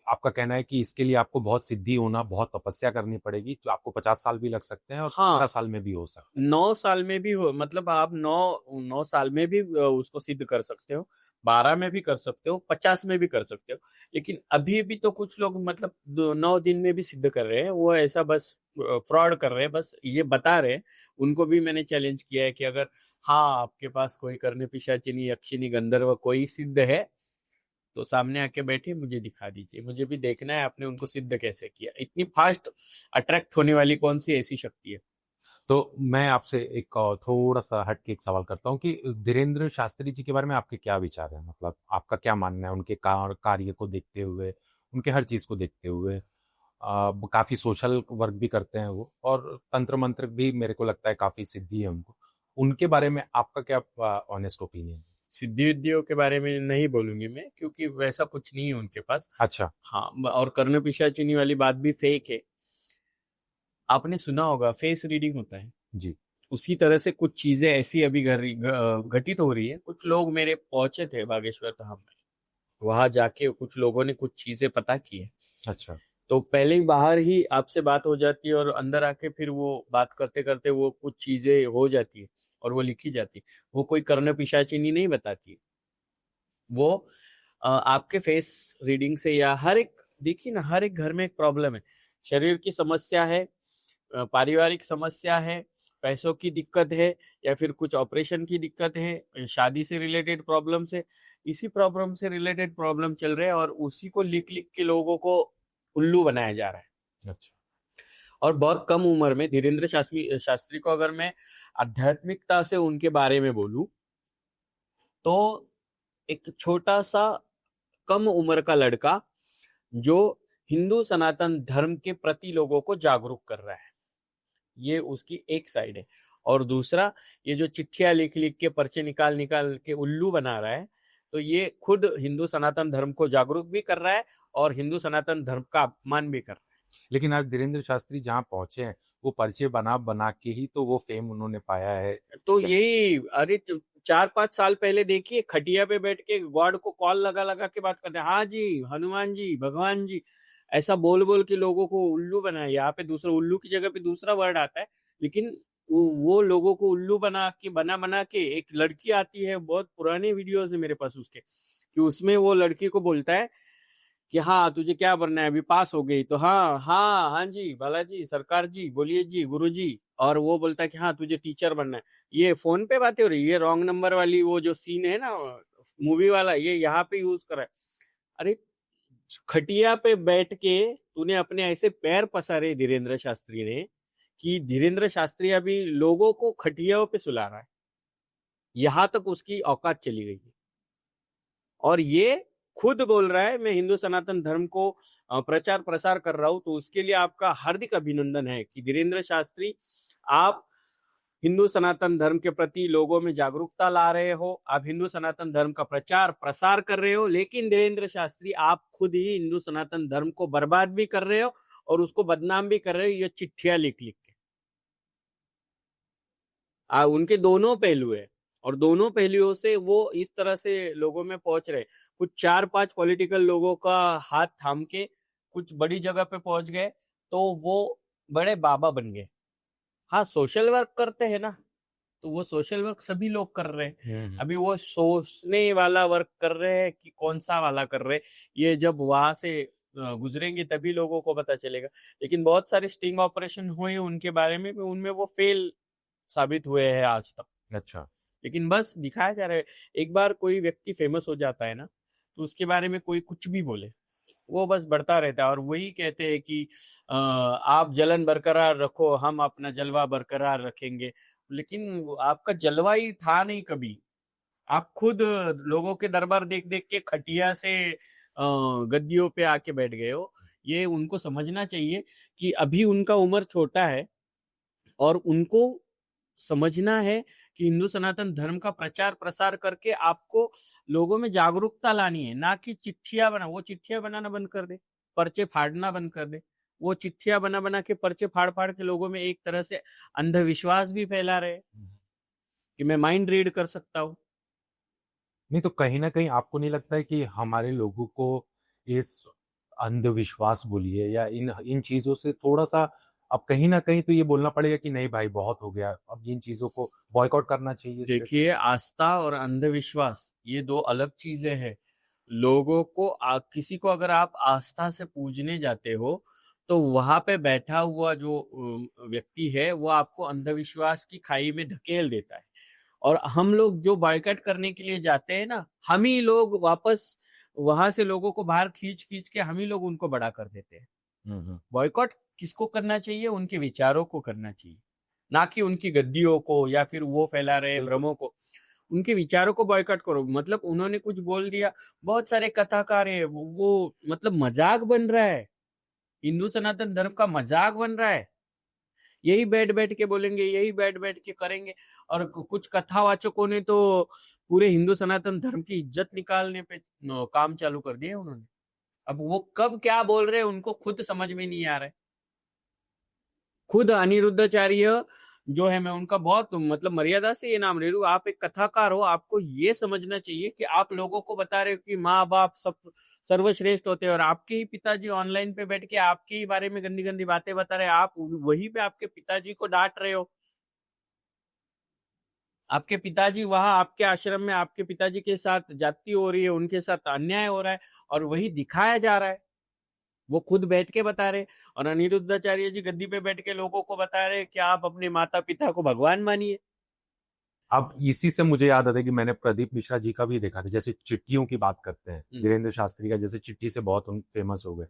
आपका कहना है कि इसके लिए आपको बहुत सिद्धि होना, बहुत तपस्या करनी पड़ेगी, तो आपको 50 साल भी लग सकते हैं और 15 साल में भी हो सकते हैं, 9 साल में भी हो, मतलब आप 9 साल में भी उसको सिद्ध कर सकते हो। 12 में भी कर सकते हो, 50 में भी कर सकते हो। लेकिन अभी भी तो कुछ लोग मतलब 9 दिन में भी सिद्ध कर रहे हैं, वो ऐसा बस फ्रॉड कर रहे हैं, बस ये बता रहे हैं। उनको भी मैंने चैलेंज किया है कि अगर हाँ आपके पास कोई करने पिशाचिनी यक्षिनी गंधर्व कोई सिद्ध है तो सामने आके बैठे मुझे दिखा दीजिए, मुझे भी देखना है आपने उनको सिद्ध कैसे किया। इतनी फास्ट अट्रैक्ट होने वाली कौन सी ऐसी शक्ति है? तो मैं आपसे एक थोड़ा सा हटके एक सवाल करता हूँ कि धीरेन्द्र शास्त्री जी के बारे में आपके क्या विचार है, मतलब आपका क्या मानना है उनके कार्य को देखते हुए, उनके हर चीज को देखते हुए? काफी सोशल वर्क भी करते हैं वो, और तंत्र मंत्र भी मेरे को लगता है काफी सिद्धि है उनको। उनके बारे में आपका क्या ऑनेस्ट ओपिनियन है? सिद्धि विद्याओं के बारे में नहीं बोलूंगी मैं, क्योंकि वैसा कुछ नहीं है उनके पास। अच्छा। हाँ, और कर्ण पिशाचिनी वाली बात भी फेक है। आपने सुना होगा फेस रीडिंग होता है, जी। उसी तरह से कुछ चीजें ऐसी अभी घटित हो रही है। कुछ लोग मेरे पहुंचे थे बागेश्वर धाम में, वहां जाके कुछ लोगों ने कुछ चीजें पता की है। अच्छा। तो पहले ही बाहर ही आपसे बात हो जाती है, और अंदर आके फिर वो बात करते करते वो कुछ चीजें हो जाती है और वो लिखी जाती है। वो कोई कर्ण पिशाचिनी नहीं बताती, वो आपके फेस रीडिंग से, या हर एक, देखिए ना, हर एक घर में एक प्रॉब्लम है। शरीर की समस्या है, पारिवारिक समस्या है, पैसों की दिक्कत है, या फिर कुछ ऑपरेशन की दिक्कत है, शादी से रिलेटेड प्रॉब्लम से, इसी प्रॉब्लम से रिलेटेड प्रॉब्लम चल रहे हैं, और उसी को लिख लिख के लोगों को उल्लू बनाया जा रहा है। अच्छा। और बहुत कम उम्र में धीरेन्द्र शास्त्री को अगर मैं आध्यात्मिकता से उनके बारे में बोलूं, तो एक छोटा सा कम उम्र का लड़का जो हिंदू सनातन धर्म के प्रति लोगों को जागरूक कर रहा है, ये उसकी एक साइड है। और दूसरा, ये जो चिट्ठियां लिख लिख के पर्चे निकाल निकाल के उल्लू बना रहा है, तो ये खुद हिंदू सनातन धर्म को जागरूक भी कर रहा है और हिंदू सनातन धर्म का अपमान भी कर रहा है। लेकिन आज धीरेन्द्र शास्त्री जहाँ पहुंचे हैं, वो पर्चे बना बना के ही तो वो फेम उन्होंने पाया है। तो यही, अरे 4-5 साल पहले देखिए, खटिया पे बैठ के गॉड को कॉल लगा लगा के बात करते हैं, हाँ जी हनुमान जी, भगवान जी, ऐसा बोल बोल के लोगों को उल्लू बनाया। यहाँ पे दूसरा उल्लू की जगह पे दूसरा वर्ड आता है, लेकिन वो लोगों को उल्लू बना बना के, एक लड़की आती है, बहुत पुराने वीडियोस है मेरे पास उसके, कि उसमें वो लड़की को बोलता है कि हाँ तुझे क्या बनना है, अभी पास हो गई तो हाँ हाँ हाँ जी बालाजी सरकार जी बोलिए जी गुरु जी। और वो बोलता है कि हाँ तुझे टीचर बनना है। ये फोन पे बातें हो रही है, रॉन्ग नंबर वाली वो जो सीन है ना मूवी वाला, ये यहाँ पे यूज करा है। अरे खटिया पे बैठ के तूने अपने ऐसे पैर पसारे धीरेन्द्र शास्त्री ने, कि धीरेन्द्र शास्त्री अभी लोगों को खटियाओं पे सुला रहा है, यहां तक उसकी औकात चली गई है। और ये खुद बोल रहा है मैं हिंदू सनातन धर्म को प्रचार प्रसार कर रहा हूं, तो उसके लिए आपका हार्दिक अभिनंदन है कि धीरेन्द्र शास्त्री, आप हिंदू सनातन धर्म के प्रति लोगों में जागरूकता ला रहे हो, आप हिंदू सनातन धर्म का प्रचार प्रसार कर रहे हो। लेकिन धीरेन्द्र शास्त्री, आप खुद ही हिंदू सनातन धर्म को बर्बाद भी कर रहे हो और उसको बदनाम भी कर रहे हो, ये चिट्ठियां लिख लिख के। उनके दोनों पहलू है, और दोनों पहलुओं से वो इस तरह से लोगों में पहुंच रहे। कुछ 4-5 पॉलिटिकल लोगों का हाथ थाम के कुछ बड़ी जगह पे पहुंच गए, तो वो बड़े बाबा बन गए। हाँ, सोशल वर्क करते हैं ना, तो वो सोशल वर्क सभी लोग कर रहे हैं। अभी वो सोचने वाला वर्क कर रहे हैं कि कौन सा वाला कर रहे हैं, ये जब वहां से गुजरेंगे तभी लोगों को पता चलेगा। लेकिन बहुत सारे स्टिंग ऑपरेशन हुए उनके बारे में, उनमें वो फेल साबित हुए हैं आज तक। अच्छा। लेकिन बस दिखाया जा रहा है, एक बार कोई व्यक्ति फेमस हो जाता है ना, तो उसके बारे में कोई कुछ भी बोले, वो बस बढ़ता रहता है। और वही कहते हैं कि आप जलन बरकरार रखो, हम अपना जलवा बरकरार रखेंगे। लेकिन आपका जलवा ही था नहीं कभी। आप खुद लोगों के दरबार देख देख के खटिया से गद्दियों पे आके बैठ गए हो। ये उनको समझना चाहिए कि अभी उनका उम्र छोटा है, और उनको समझना है कि हिंदू सनातन धर्म का प्रचार प्रसार करके आपको लोगों में जागरूकता लानी है, ना कि चिट्ठियां बना। वो चिट्ठियां बनाना बंद कर दे, पर्चे फाड़ना बंद कर दे। वो चिट्ठियां बना बना के, पर्चे फाड़ फाड़ के लोगों में एक तरह से अंधविश्वास भी फैला रहे कि मैं माइंड रीड कर सकता हूँ। नहीं, तो कहीं ना कहीं आपको नहीं लगता है कि हमारे लोगों को इस अंधविश्वास बोलिए या इन इन चीजों से थोड़ा सा अब कहीं ना कहीं तो ये बोलना पड़ेगा कि नहीं भाई बहुत हो गया, अब इन चीजों को बॉयकॉट करना चाहिए सिर्फ। देखिए, आस्था और अंधविश्वास ये दो अलग चीजें हैं। लोगों को किसी को अगर आप आस्था से पूजने जाते हो तो वहां पे बैठा हुआ जो व्यक्ति है वो आपको अंधविश्वास की खाई में ढकेल देता है। और हम लोग जो बॉयकॉट करने के लिए जाते हैं ना, हम ही लोग वापस वहां से लोगों को बाहर खींच खींच के हम ही लोग उनको बड़ा कर देते हैं। बॉयकॉट किसको करना चाहिए? उनके विचारों को करना चाहिए, ना कि उनकी गद्दियों को या फिर वो फैला रहे भ्रमों को। उनके विचारों को बॉयकॉट करो। मतलब उन्होंने कुछ बोल दिया, बहुत सारे कथाकार है वो मतलब मजाक बन रहा है, हिंदू सनातन धर्म का मजाक बन रहा है। यही बैठ बैठ के बोलेंगे, यही बैठ बैठ के करेंगे। और कुछ कथावाचकों ने तो पूरे हिंदू सनातन धर्म की इज्जत निकालने पे काम चालू कर दिया उन्होंने। अब वो कब क्या बोल रहे हैं उनको खुद समझ में नहीं आ रहा है। खुद अनिरुद्धाचार्य जो है, मैं उनका बहुत मतलब मर्यादा से ये नाम ले लूं, आप एक कथाकार हो, आपको ये समझना चाहिए कि आप लोगों को बता रहे हो कि माँ बाप सब सर्वश्रेष्ठ होते हैं और आपके ही पिताजी ऑनलाइन पे बैठ के आपके ही बारे में गंदी गंदी बातें बता रहे हैं। आप वहीं पे आपके पिताजी को डांट रहे हो। आपके पिताजी वहां आपके आश्रम में आपके पिताजी के साथ जाति हो रही है, उनके साथ अन्याय हो रहा है और वही दिखाया जा रहा है। वो खुद बैठ के बता रहे। और अनिरुद्धाचार्य जी गद्दी पे बैठ के लोगों को बता रहे कि आप अपने माता पिता को भगवान मानिए। अब इसी से मुझे याद आता है कि मैंने प्रदीप मिश्रा जी का भी देखा था, जैसे चिट्ठियों की बात करते हैं, धीरेन्द्र शास्त्री का जैसे चिट्ठी से बहुत फेमस हो गए,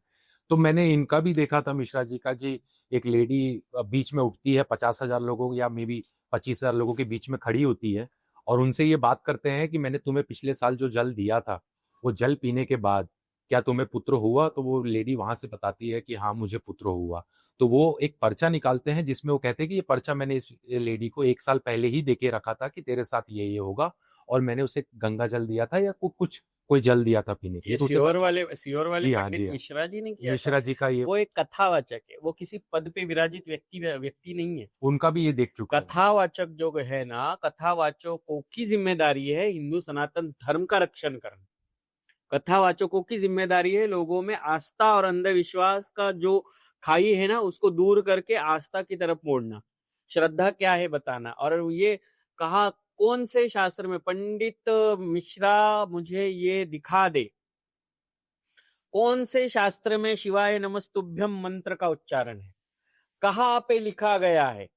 तो मैंने इनका भी देखा था मिश्रा जी का कि एक लेडी बीच में उठती है 50,000 लोगों या मे बी 25,000 लोगों के बीच में खड़ी होती है और उनसे ये बात करते हैं कि मैंने तुम्हें पिछले साल जो जल दिया था वो जल पीने के बाद क्या तुम्हें पुत्र हुआ? तो वो लेडी वहां से बताती है कि हाँ मुझे पुत्र हुआ। तो वो एक पर्चा निकालते हैं जिसमें वो कहते हैं कि ये पर्चा मैंने इस लेडी को 1 साल पहले ही देके रखा था कि तेरे साथ ये होगा, और मैंने उसे गंगा जल दिया था या कुछ कोई जल दिया था पीने के लिए। तो सियोर वाले जी हाँ, पंडित जी हाँ, मिश्रा जी ने किया था। मिश्रा जी का ये वो एक कथावाचक है, वो किसी पद पे विराजित व्यक्ति नहीं है। उनका भी ये देख चुका हूं। कथावाचक जो है ना, कथावाचकों की जिम्मेदारी है हिंदू सनातन धर्म का रक्षण करना। कथावाचकों की जिम्मेदारी है लोगों में आस्था और अंधविश्वास का जो खाई है ना उसको दूर करके आस्था की तरफ मोड़ना, श्रद्धा क्या है बताना। और ये कहा कौन से शास्त्र में? पंडित मिश्रा मुझे ये दिखा दे कौन से शास्त्र में शिवाय नमस्तुभ्यम मंत्र का उच्चारण है, कहाँ पे लिखा गया है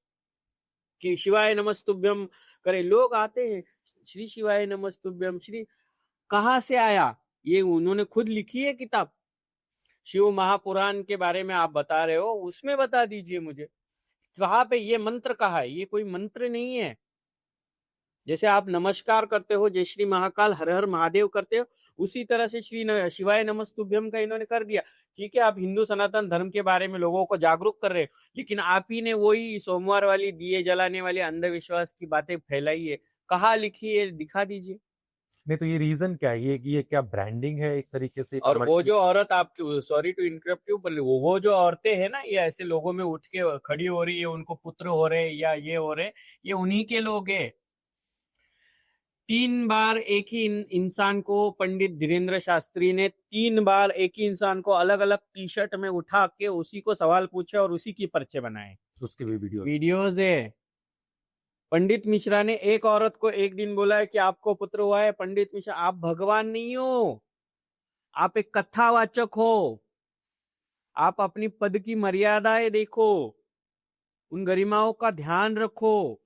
कि शिवाय नमस्तुभ्यम करे। लोग आते हैं श्री शिवाय नमस्तुभ्यम श्री, कहाँ से आया? ये उन्होंने खुद लिखी है किताब। शिव महापुराण के बारे में आप बता रहे हो, उसमें बता दीजिए मुझे वहां पे ये मंत्र कहा है। ये कोई मंत्र नहीं है। जैसे आप नमस्कार करते हो, जय श्री महाकाल हर हर महादेव करते हो, उसी तरह से श्री शिवाय नमस्तुभ्यम का इन्होंने कर दिया। ठीक है, आप हिंदू सनातन धर्म के बारे में लोगों को जागरूक कर रहे हो, लेकिन आप ही ने वही सोमवार वाली दिए जलाने वाली अंधविश्वास की बातें फैलाई है। कहाँ लिखी है? दिखा दीजिए। नहीं तो ये रीजन क्या है? ये क्या ब्रांडिंग है एक तरीके से? और वो जो औरत आपकी, सॉरी टू इंटरप्ट यू, पर वो जो औरतें हैं ना, ये ऐसे लोगों में उठ के खड़ी हो रही है, उनको पुत्र हो रहे या ये हो रहे, ये उन्हीं के लोग हैं। 3 बार एक ही इंसान को, पंडित धीरेन्द्र शास्त्री ने 3 बार एक ही इंसान को अलग अलग टी शर्ट में उठा के उसी को सवाल पूछे और उसी की पर्चे बनाए। उसके भी वीडियोज है। पंडित मिश्रा ने एक औरत को एक दिन बोला है कि आपको पुत्र हुआ है। पंडित मिश्रा, आप भगवान नहीं हो, आप एक कथावाचक हो। आप अपनी पद की मर्यादाएं देखो, उन गरिमाओं का ध्यान रखो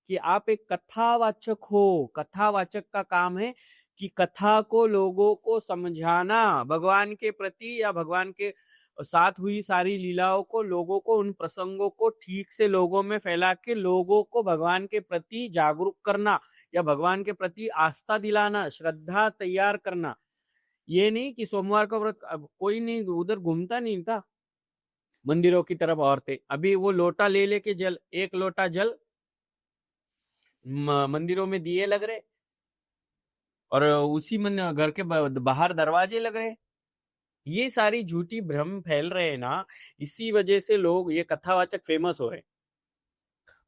कि आप एक कथावाचक हो। कथावाचक का काम है कि कथा को लोगों को समझाना, भगवान के प्रति या भगवान के साथ हुई सारी लीलाओं को, लोगों को, उन प्रसंगों को ठीक से लोगों में फैला के लोगों को भगवान के प्रति जागरूक करना या भगवान के प्रति आस्था दिलाना, श्रद्धा तैयार करना। ये नहीं कि सोमवार का व्रत कोई नहीं उधर घूमता नहीं था मंदिरों की तरफ। औरतें अभी वो लोटा ले लेके जल, 1 लोटा जल मंदिरों में दिए लग रहे और उसी घर के बाहर दरवाजे लग रहे। ये सारी झूठी भ्रम फैल रहे हैं ना, इसी वजह से लोग ये कथावाचक फेमस हो रहे हैं।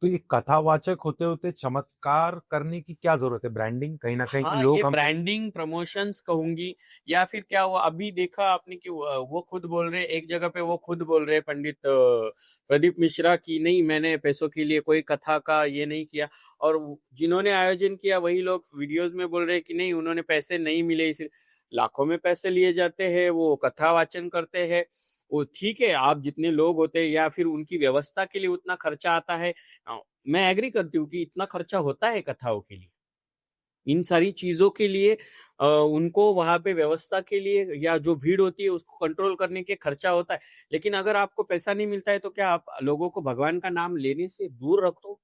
तो ये कथावाचक होते होते चमत्कार करने की क्या जरूरत है? ब्रांडिंग कहीं ना कहीं हाँ, लोग ये हम ब्रांडिंग प्रमोशंस कहूंगी, या फिर क्या हुआ अभी देखा आपने कि वो खुद बोल रहे, एक जगह पे वो खुद बोल रहे पंडित प्रदीप मिश्रा की नहीं, मैंने पैसों के लिए कोई कथा का ये नहीं किया। और जिन्होंने आयोजन किया वही लोग वीडियोस में बोल रहे कि नहीं, उन्होंने पैसे नहीं मिले, इस लाखों में पैसे लिए जाते हैं, वो कथा वाचन करते हैं। वो ठीक है, आप जितने लोग होते हैं या फिर उनकी व्यवस्था के लिए उतना खर्चा आता है, मैं एग्री करती हूँ कि इतना खर्चा होता है कथाओं के लिए, इन सारी चीजों के लिए उनको वहां पे व्यवस्था के लिए या जो भीड़ होती है उसको कंट्रोल करने के खर्चा होता है। लेकिन अगर आपको पैसा नहीं मिलता है तो क्या आप लोगों को भगवान का नाम लेने से दूर रख दो?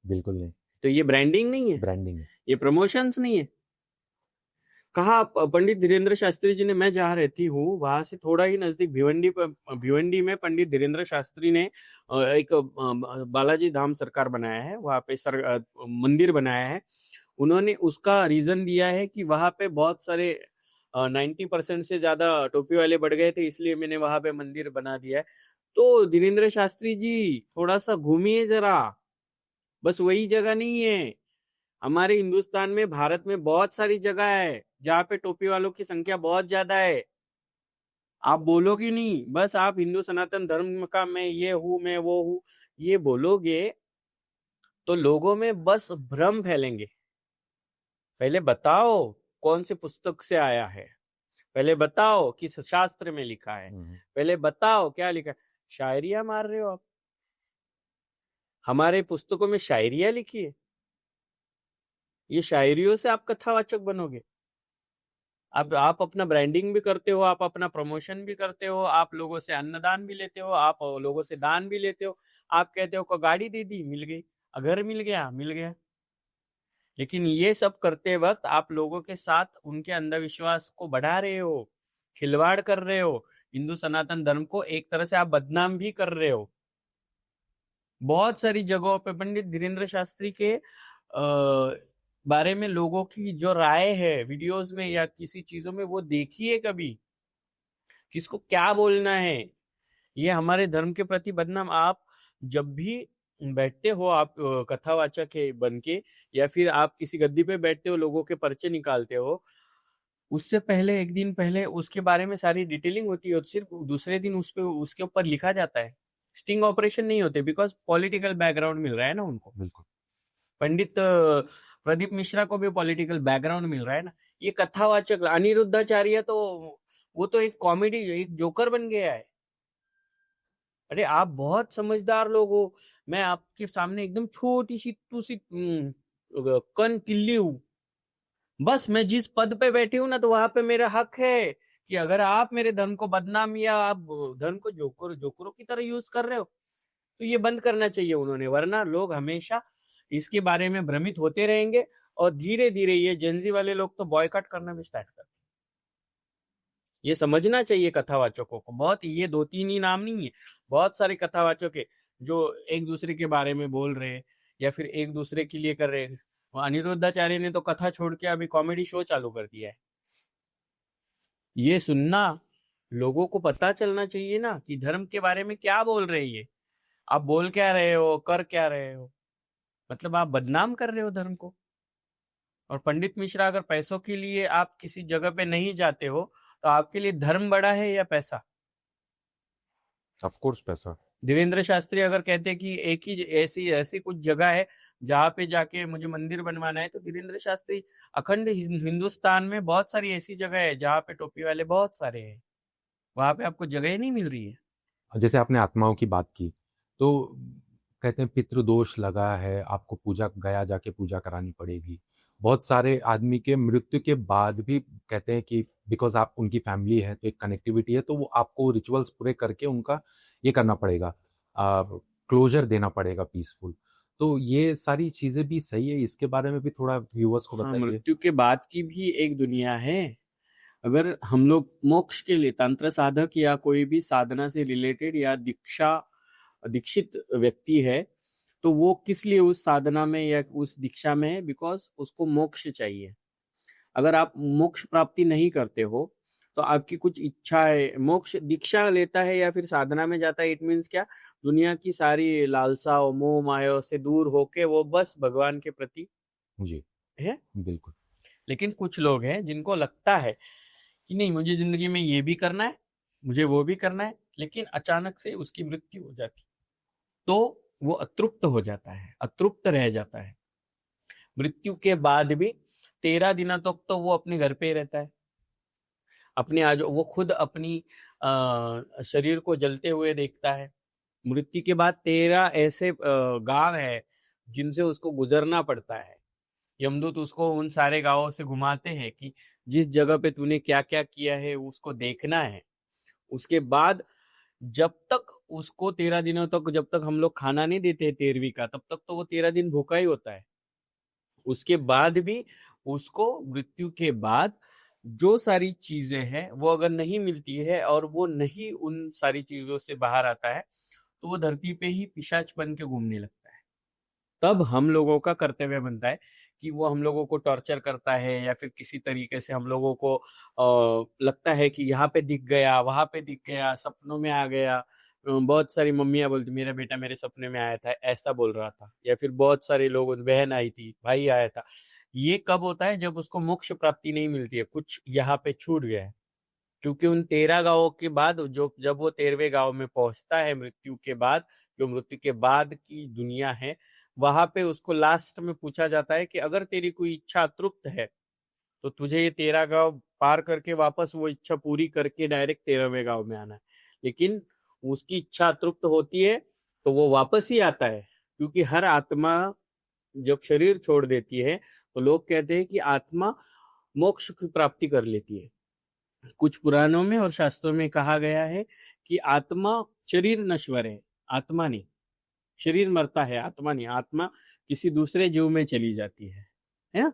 बिल्कुल नहीं। तो ये ब्रांडिंग नहीं है, ब्रांडिंग है। ये प्रमोशंस नहीं है। कहा पंडित धीरेन्द्र शास्त्री जी ने, मैं जहाँ रहती हूँ वहां से थोड़ा ही नजदीक भिवंडी में पंडित धीरेन्द्र शास्त्री ने एक बालाजी धाम सरकार बनाया है, वहां पे मंदिर बनाया है। उन्होंने उसका रीजन दिया है कि वहां पे बहुत सारे 90% से ज्यादा टोपी वाले बढ़ गए थे, इसलिए मैंने वहां पे मंदिर बना दिया है। तो धीरेन्द्र शास्त्री जी थोड़ा सा घूमिए जरा, बस वही जगह नहीं है। हमारे हिंदुस्तान में, भारत में बहुत सारी जगह है जहाँ पे टोपी वालों की संख्या बहुत ज्यादा है। आप बोलोगे नहीं, बस आप हिंदू सनातन धर्म का मैं ये हूं, मैं वो हूं, ये बोलोगे तो लोगों में बस भ्रम फैलेंगे। पहले बताओ कौन से पुस्तक से आया है, पहले बताओ किस शास्त्र में लिखा है, पहले बताओ क्या लिखा है। शायरिया मार रहे हो आप, हमारे पुस्तकों में शायरिया लिखी है, ये शायरियों से आप कथावाचक बनोगे? आप अपना ब्रांडिंग भी करते हो, आप अपना प्रमोशन भी करते हो, आप लोगों से अन्नदान भी लेते हो, आप लोगों से दान भी लेते हो। आप कहते हो को गाड़ी दे दी, मिल गई, घर मिल गया, मिल गया। लेकिन ये सब करते वक्त आप लोगों के साथ उनके अंधविश्वास को बढ़ा रहे हो, खिलवाड़ कर रहे हो, हिंदू सनातन धर्म को एक तरह से आप बदनाम भी कर रहे हो। बहुत सारी जगहों पे पंडित धीरेन्द्र शास्त्री के बारे में लोगों की जो राय है वीडियोस में या किसी चीजों में, वो देखिए कभी किसको क्या बोलना है। ये हमारे धर्म के प्रति बदनाम। आप जब भी बैठते हो, आप कथावाचक है बन के, या फिर आप किसी गद्दी पे बैठते हो, लोगों के पर्चे निकालते हो, उससे पहले एक दिन पहले उसके बारे में सारी डिटेलिंग होती है और सिर्फ दूसरे दिन उस पे उसके ऊपर लिखा जाता है। स्टिंग ऑपरेशन नहीं होते, बिकॉज पॉलिटिकल बैकग्राउंड मिल रहा है ना उनको। बिल्कुल। पंडित प्रदीप मिश्रा को भी पॉलिटिकल बैकग्राउंड मिल रहा है ना। ये कथावाचक अनिरुद्धाचार्य तो वो तो एक कॉमेडी, एक जोकर बन गया है। अरे आप बहुत समझदार लोग हो, मैं आपके सामने एकदम छोटी सी तू सी कन किल्ली हूँ। बस मैं जिस पद पे बैठी हूँ ना, तो वहां पे मेरा हक है कि अगर आप मेरे धर्म को बदनाम या आप धर्म को जोकरों की तरह यूज कर रहे हो तो ये बंद करना चाहिए उन्होंने, वरना लोग हमेशा इसके बारे में भ्रमित होते रहेंगे और धीरे धीरे ये जेंजी वाले लोग तो बॉयकॉट करना भी स्टार्ट कर। ये समझना चाहिए कथावाचकों को। बहुत, ये 2-3 ही नाम नहीं है, बहुत सारे कथावाचक है जो एक दूसरे के बारे में बोल रहे हैं या फिर एक दूसरे के लिए कर रहे हैं। अनिरुद्धाचार्य ने तो कथा छोड़ के अभी कॉमेडी शो चालू कर दिया है। ये सुनना, लोगों को पता चलना चाहिए ना कि धर्म के बारे में क्या बोल रहे हैं। आप बोल क्या रहे हो, कर क्या रहे हो, मतलब आप बदनाम कर रहे हो धर्म को। और पंडित मिश्रा, अगर पैसों के लिए आप किसी जगह पे नहीं जाते हो तो आपके लिए धर्म बड़ा है या पैसा? ऑफ कोर्स पैसा। धीरेन्द्र शास्त्री अगर कहते कि एक ही ऐसी ऐसी कुछ जगह है जहाँ पे जाके मुझे मंदिर बनवाना है, तो धीरेन्द्र शास्त्री अखंड हिंदुस्तान में बहुत सारी ऐसी जगह है जहाँ पे टोपी वाले बहुत सारे हैं, वहां पे आपको जगह ही नहीं मिल रही है। जैसे आपने आत्माओं की बात की, तो कहते हैं पितृदोष लगा है, आपको पूजा गया जाके पूजा करानी पड़ेगी। बहुत सारे आदमी के मृत्यु के बाद भी कहते हैं कि बिकॉज आप उनकी फैमिली है तो एक कनेक्टिविटी है, तो वो आपको रिचुअल्स पूरे करके उनका ये करना पड़ेगा, क्लोजर देना पड़ेगा पीसफुल। तो ये सारी चीजें भी सही है, इसके बारे में भी थोड़ा व्यूअर्स को हाँ, बताइए। मृत्यु के बाद की भी एक दुनिया है। अगर हम लोग मोक्ष के लिए तंत्र साधक या कोई भी साधना से रिलेटेड या दीक्षित व्यक्ति है, तो वो किस लिए उस साधना में या उस दीक्षा में है? बिकॉज उसको मोक्ष चाहिए। अगर आप मोक्ष प्राप्ति नहीं करते हो तो आपकी कुछ इच्छा है, मोक्ष दीक्षा लेता है या फिर साधना में जाता है, इट मीन्स क्या, दुनिया की सारी लालसाओं मोह माया से दूर होके वो बस भगवान के प्रति जी है। बिल्कुल। लेकिन कुछ लोग हैं जिनको लगता है कि नहीं, मुझे जिंदगी में ये भी करना है, मुझे वो भी करना है, लेकिन अचानक से उसकी मृत्यु हो जाती, तो वो अतृप्त हो जाता है, अतृप्त रह जाता है। मृत्यु के बाद भी 13 दिनों तक तो वो अपने घर पे ही रहता है, अपने आज वो खुद अपनी शरीर को जलते हुए देखता है। मृत्यु के बाद 13 ऐसे गांव है जिनसे उसको गुजरना पड़ता है। यमदूत उसको उन सारे गांवों से घुमाते हैं कि जिस जगह पे तूने क्या क्या किया है उसको देखना है। उसके बाद जब तक उसको 13 दिनों तक, जब तक हम लोग खाना नहीं देते 13वीं का, तब तक तो वो 13 दिन भूखा ही होता है। उसके बाद भी उसको मृत्यु के बाद जो सारी चीजें हैं वो अगर नहीं मिलती है और वो नहीं उन सारी चीजों से बाहर आता है, तो वो धरती पे ही पिशाच बन के घूमने लगता है। तब हम लोगों का कर्तव्य बनता है कि वो हम लोगों को टॉर्चर करता है या फिर किसी तरीके से हम लोगों को लगता है कि यहाँ पे दिख गया, वहां पे दिख गया, सपनों में आ गया। बहुत सारी मम्मियाँ बोलती मेरा बेटा मेरे सपने में आया था, ऐसा बोल रहा था। या फिर बहुत सारे लोग, बहन आई थी, भाई आया था। ये कब होता है? जब उसको मोक्ष प्राप्ति नहीं मिलती है, कुछ यहाँ पे छूट गया है। क्योंकि उन 13 गांवों के बाद जो जब वो 13वें गांव में पहुंचता है मृत्यु के बाद, जो मृत्यु के बाद की दुनिया है, वहां पे उसको लास्ट में पूछा जाता है कि अगर तेरी कोई इच्छा तृप्त है तो तुझे ये 13 गांव पार करके वापस वो इच्छा पूरी करके डायरेक्ट 13वें गांव में आना है। लेकिन उसकी इच्छा तृप्त होती है तो वो वापस ही आता है। क्योंकि हर आत्मा जब शरीर छोड़ देती है तो लोग कहते हैं कि आत्मा मोक्ष की प्राप्ति कर लेती है। कुछ पुराणों में और शास्त्रों में कहा गया है कि आत्मा, शरीर नश्वर है, आत्मा नहीं। शरीर मरता है, आत्मा नहीं। आत्मा किसी दूसरे जीव में चली जाती है ना।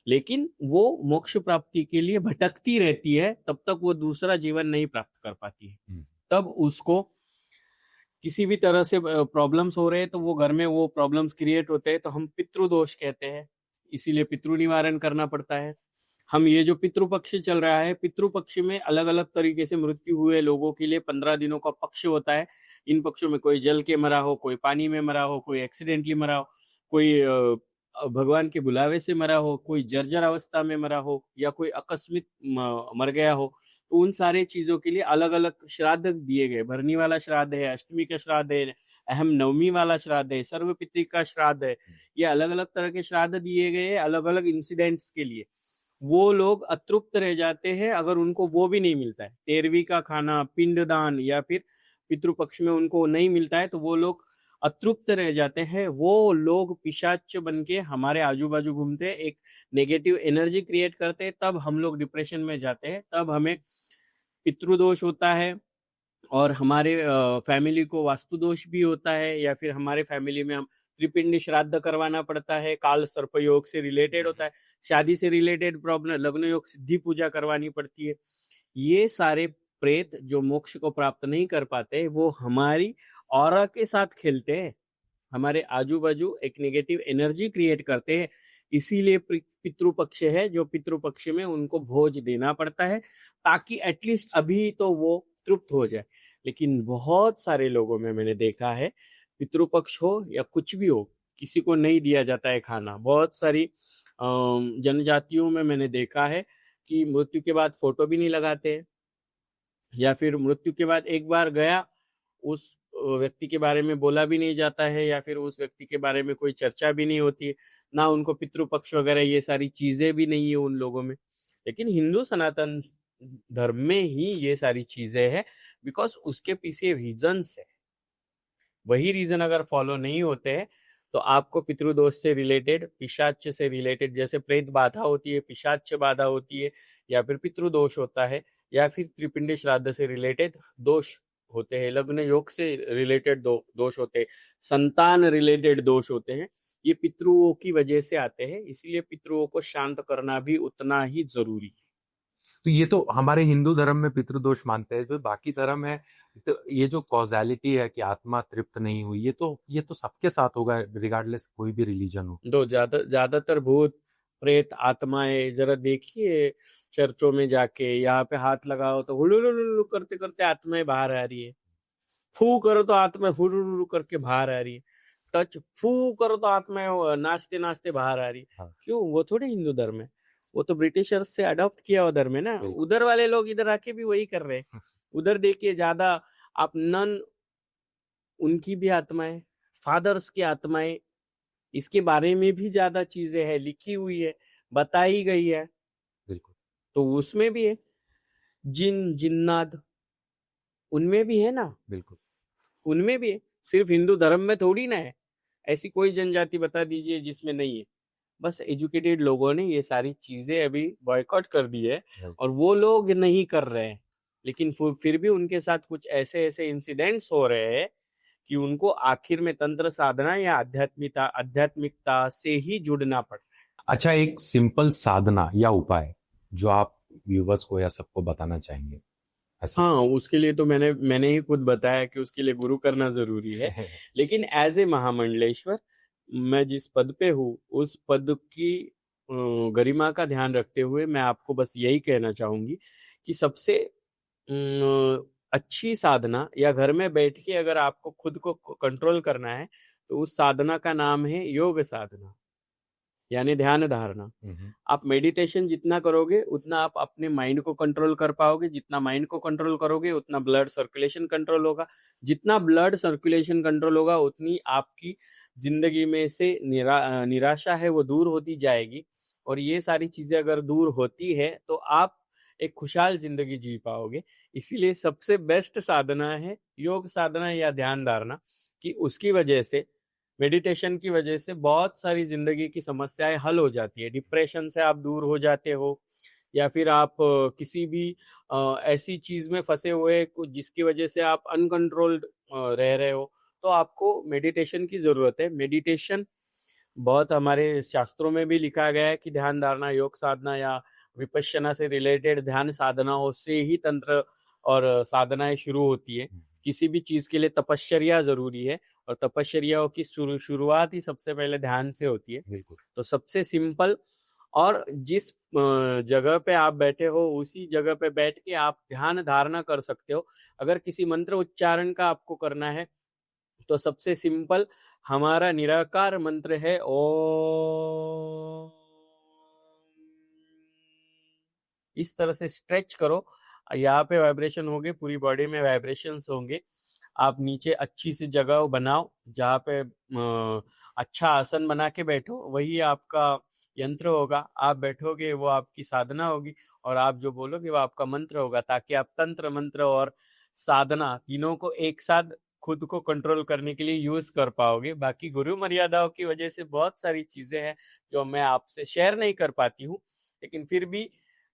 लेकिन वो मोक्ष प्राप्ति के लिए भटकती रहती है, तब तक वो दूसरा जीवन नहीं प्राप्त कर पाती है। तब उसको किसी भी तरह से प्रॉब्लम्स हो रहे हैं तो वो घर में वो प्रॉब्लम्स क्रिएट होते हैं, तो हम पितृदोष कहते हैं। इसीलिए पितृ निवारण करना पड़ता है। हम ये जो पितृपक्ष चल रहा है, पितृपक्ष में अलग अलग तरीके से मृत्यु हुए लोगों के लिए 15 दिनों का पक्ष होता है। इन पक्षों में कोई जल के मरा हो, कोई पानी में मरा हो, कोई एक्सीडेंटली मरा हो, कोई भगवान के बुलावे से मरा हो, कोई जर्जर अवस्था में मरा हो, या कोई आकस्मिक मर गया हो। तो उन सारे चीजों के लिए अलग अलग श्राद्ध दिए गए। भरनी वाला श्राद्ध है, अष्टमी का श्राद्ध है, अहम नवमी वाला श्राद्ध है, सर्वपितृ का श्राद्ध है। ये अलग अलग तरह के श्राद्ध दिए गए अलग अलग इंसिडेंट्स के लिए। वो लोग अतृप्त रह जाते हैं अगर उनको वो भी नहीं मिलता है। 13वीं का खाना, पिंडदान या फिर पितृपक्ष में उनको नहीं मिलता है तो वो लोग अतृप्त रह जाते हैं। वो लोग पिशाच बन के हमारे आजू बाजू घूमते हैं, एक नेगेटिव एनर्जी क्रिएट करते हैं। तब हम लोग डिप्रेशन में जाते हैं, तब हमें पितृदोष होता है और हमारे फैमिली को वास्तु दोष भी होता है, या फिर हमारे फैमिली में हम त्रिपिंड श्राद्ध करवाना पड़ता है। काल सर्प योग से रिलेटेड होता है, शादी से रिलेटेड प्रॉब्लम, लग्न योग सिद्धि पूजा करवानी पड़ती है। ये सारे प्रेत जो मोक्ष को प्राप्त नहीं कर पाते, वो हमारी ऑरा के साथ खेलते हैं, हमारे आजू बाजू एक नेगेटिव एनर्जी क्रिएट करते हैं। इसीलिए पितृपक्ष है, जो पितृपक्ष में उनको भोज देना पड़ता है ताकि एटलीस्ट अभी तो वो तृप्त हो जाए। लेकिन बहुत सारे लोगों में मैंने देखा है, पितृपक्ष हो या कुछ भी हो, किसी को नहीं दिया जाता है खाना। बहुत सारी जनजातियों में मैंने देखा है कि मृत्यु के बाद फोटो भी नहीं लगाते, या फिर मृत्यु के बाद एक बार गया, उस व्यक्ति के बारे में बोला भी नहीं जाता है, या फिर उस व्यक्ति के बारे में कोई चर्चा भी नहीं होती है, ना उनको पितृपक्ष वगैरह ये सारी चीजें भी नहीं है उन लोगों में। लेकिन हिंदू सनातन धर्म में ही ये सारी चीजें हैं, बिकॉज उसके पीछे रीजंस है। वही रीजन अगर फॉलो नहीं होते हैं तो आपको पितृदोष से रिलेटेड, पिशाच से रिलेटेड, जैसे प्रेत बाधा होती है, पिशाच बाधा होती है, या फिर पितृदोष होता है, या फिर त्रिपिंडी श्राद्ध से रिलेटेड दोष होते हैं, लग्न योग से रिलेटेड दोष होते हैं, संतान रिलेटेड दोष होते हैं। ये पितृओं की वजह से आते हैं। इसलिए पितृओं को शांत करना भी उतना ही जरूरी है। तो ये तो हमारे हिंदू धर्म में पितृदोष मानते हैं। जो बाकी धर्म है, तो ये जो कॉजेलिटी है कि आत्मा तृप्त नहीं हुई, ये तो सबके साथ होगा, रिगार्डलेस कोई भी रिलीजन हो। ज्यादातर भूत प्रेत आत्माएं, जरा देखिए चर्चों में जाके, यहाँ पे हाथ लगाओ तो हुलुलुलु करते करते आत्माएं बाहर आ रही है, फू करो तो आत्मा हुलुलुलु करके बाहर आ रही है, टच फू करो तो आत्माएं नाचते नाचते बाहर आ रही है। हाँ। क्यों? वो थोड़े हिंदू धर्म है, वो तो ब्रिटिशर्स से अडॉप्ट किया हुआ धर्म है ना। बिल्कुल। उधर वाले लोग इधर आके भी वही कर रहे हैं। उधर देखिए ज्यादा आप नन, उनकी भी आत्माएं, फादर्स की आत्माएं, इसके बारे में भी ज्यादा चीजें हैं, लिखी हुई है, बताई गई है। बिल्कुल। तो उसमें भी है जिन जिन्नात, उनमें भी है ना, बिल्कुल। उनमें भी है। सिर्फ हिंदू धर्म में थोड़ी ना है। ऐसी कोई जनजाति बता दीजिए जिसमें नहीं है। बस एजुकेटेड लोगों ने ये सारी चीजें अभी बॉयकॉट कर दी है, और वो लोग नहीं कर रहे हैं, लेकिन फिर भी उनके साथ कुछ ऐसे ऐसे इंसिडेंट्स हो रहे हैं कि उनको आखिर में तंत्र साधना या आध्यात्मिकता से ही जुड़ना पड़ रहा है। अच्छा, एक सिंपल साधना या उपाय जो आप व्यूवर्स को या सबको बताना चाहेंगे ऐसा? हाँ, उसके लिए तो मैंने ही खुद बताया कि उसके लिए गुरु करना जरूरी है। लेकिन एज ए महामंडलेश्वर, मैं जिस पद पे हूँ उस पद की गरिमा का ध्यान रखते हुए मैं आपको बस यही कहना चाहूंगी कि सबसे अच्छी साधना, या घर में बैठ के अगर आपको खुद को कंट्रोल करना है, तो उस साधना का नाम है योग साधना, यानी ध्यान धारणा। आप मेडिटेशन जितना करोगे उतना आप अपने माइंड को कंट्रोल कर पाओगे, जितना माइंड को कंट्रोल करोगे उतना ब्लड सर्कुलेशन कंट्रोल होगा, जितना ब्लड सर्कुलेशन कंट्रोल होगा उतनी आपकी जिंदगी में से निराशा है वो दूर होती जाएगी। और ये सारी चीजें अगर दूर होती है तो आप एक खुशहाल जिंदगी जी पाओगे। इसीलिए सबसे बेस्ट साधना है योग साधना या ध्यान धारणा, कि उसकी वजह से, मेडिटेशन की वजह से बहुत सारी जिंदगी की समस्याएं हल हो जाती है। डिप्रेशन से आप दूर हो जाते हो, या फिर आप किसी भी ऐसी चीज में फंसे हुए जिसकी वजह से आप अनकंट्रोल्ड रह रहे हो, तो आपको मेडिटेशन की जरूरत है। मेडिटेशन बहुत हमारे शास्त्रों में भी लिखा गया है कि ध्यान धारणा, योग साधना या विपश्यना से रिलेटेड ध्यान साधनाओं से ही तंत्र और साधनाएं शुरू होती है। किसी भी चीज के लिए तपश्चर्या जरूरी है, और तपश्चर्याओं की शुरुआत ही सबसे पहले ध्यान से होती है। बिल्कुल। तो सबसे सिंपल, और जिस जगह पे आप बैठे हो उसी जगह पे बैठ के आप ध्यान धारणा कर सकते हो। अगर किसी मंत्र उच्चारण का आपको करना है तो सबसे सिंपल हमारा निराकार मंत्र है ओम। इस तरह से स्ट्रेच करो, यहाँ पे वाइब्रेशन होंगे, पूरी बॉडी में वाइब्रेशंस होंगे। आप नीचे अच्छी सी जगह बनाओ जहाँ पे अच्छा आसन बना के बैठो, वही आपका यंत्र होगा। आप बैठोगे वो आपकी साधना होगी, और आप जो बोलोगे वो आपका मंत्र होगा, ताकि आप तंत्र, मंत्र और साधना तीनों को एक साथ खुद को कंट्रोल करने के लिए यूज कर पाओगे। बाकी गुरु मर्यादाओं की वजह से बहुत सारी चीजें हैं जो मैं आपसे शेयर नहीं कर पाती हूँ, लेकिन फिर भी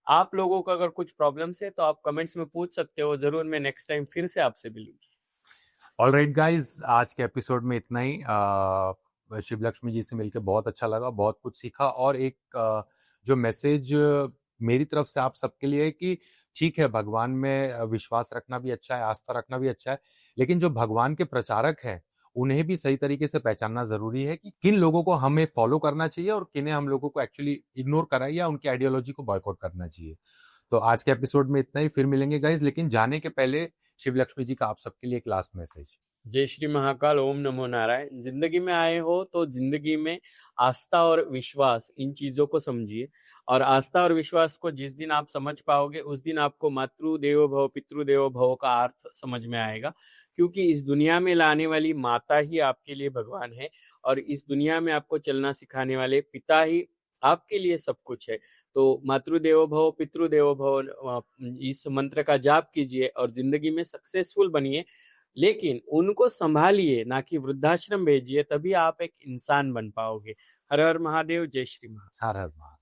आप लोगों को अगर कुछ प्रॉब्लम्स है तो आप कमेंट्स में पूछ सकते हो, जरूर मैं नेक्स्ट टाइम फिर से आपसे मिलूंगी। ऑलराइट गाइस, आज के एपिसोड में इतना ही। शिव लक्ष्मी जी से मिलकर बहुत अच्छा लगा, बहुत कुछ सीखा, और एक जो मैसेज मेरी तरफ से आप सबके लिए है कि ठीक है, भगवान में विश्वास रखना भी अच्छा है, आस्था रखना भी अच्छा है, लेकिन जो भगवान के प्रचारक हैं उन्हें भी सही तरीके से पहचानना जरूरी है कि किन लोगों को हमें फॉलो करना चाहिए और किन्हें हम लोगों को एक्चुअली इग्नोर करना या उनकी आइडियोलॉजी को बॉयकॉट करना चाहिए। तो आज के एपिसोड में इतना ही, फिर मिलेंगे गाइस। लेकिन जाने के पहले शिव लक्ष्मी जी का आप सबके लिए एक लास्ट मैसेज। जय श्री महाकाल, ओम नमो नारायण। जिंदगी में आए हो तो जिंदगी में आस्था और विश्वास, इन चीजों को समझिए। और आस्था और विश्वास को जिस दिन आप समझ पाओगे उस दिन आपको मातृ देवो भव, पितृ देवो भव का अर्थ समझ में आएगा। क्योंकि इस दुनिया में लाने वाली माता ही आपके लिए भगवान है, और इस दुनिया में आपको चलना सिखाने वाले पिता ही आपके लिए सब कुछ है। तो मातृ देवो भव, पितृ देवो भव, इस मंत्र का जाप कीजिए और जिंदगी में सक्सेसफुल बनिए। लेकिन उनको संभालिए, ना कि वृद्धाश्रम भेजिए, तभी आप एक इंसान बन पाओगे। हर हर महादेव, जय श्री महादेव। हर हर महादेव।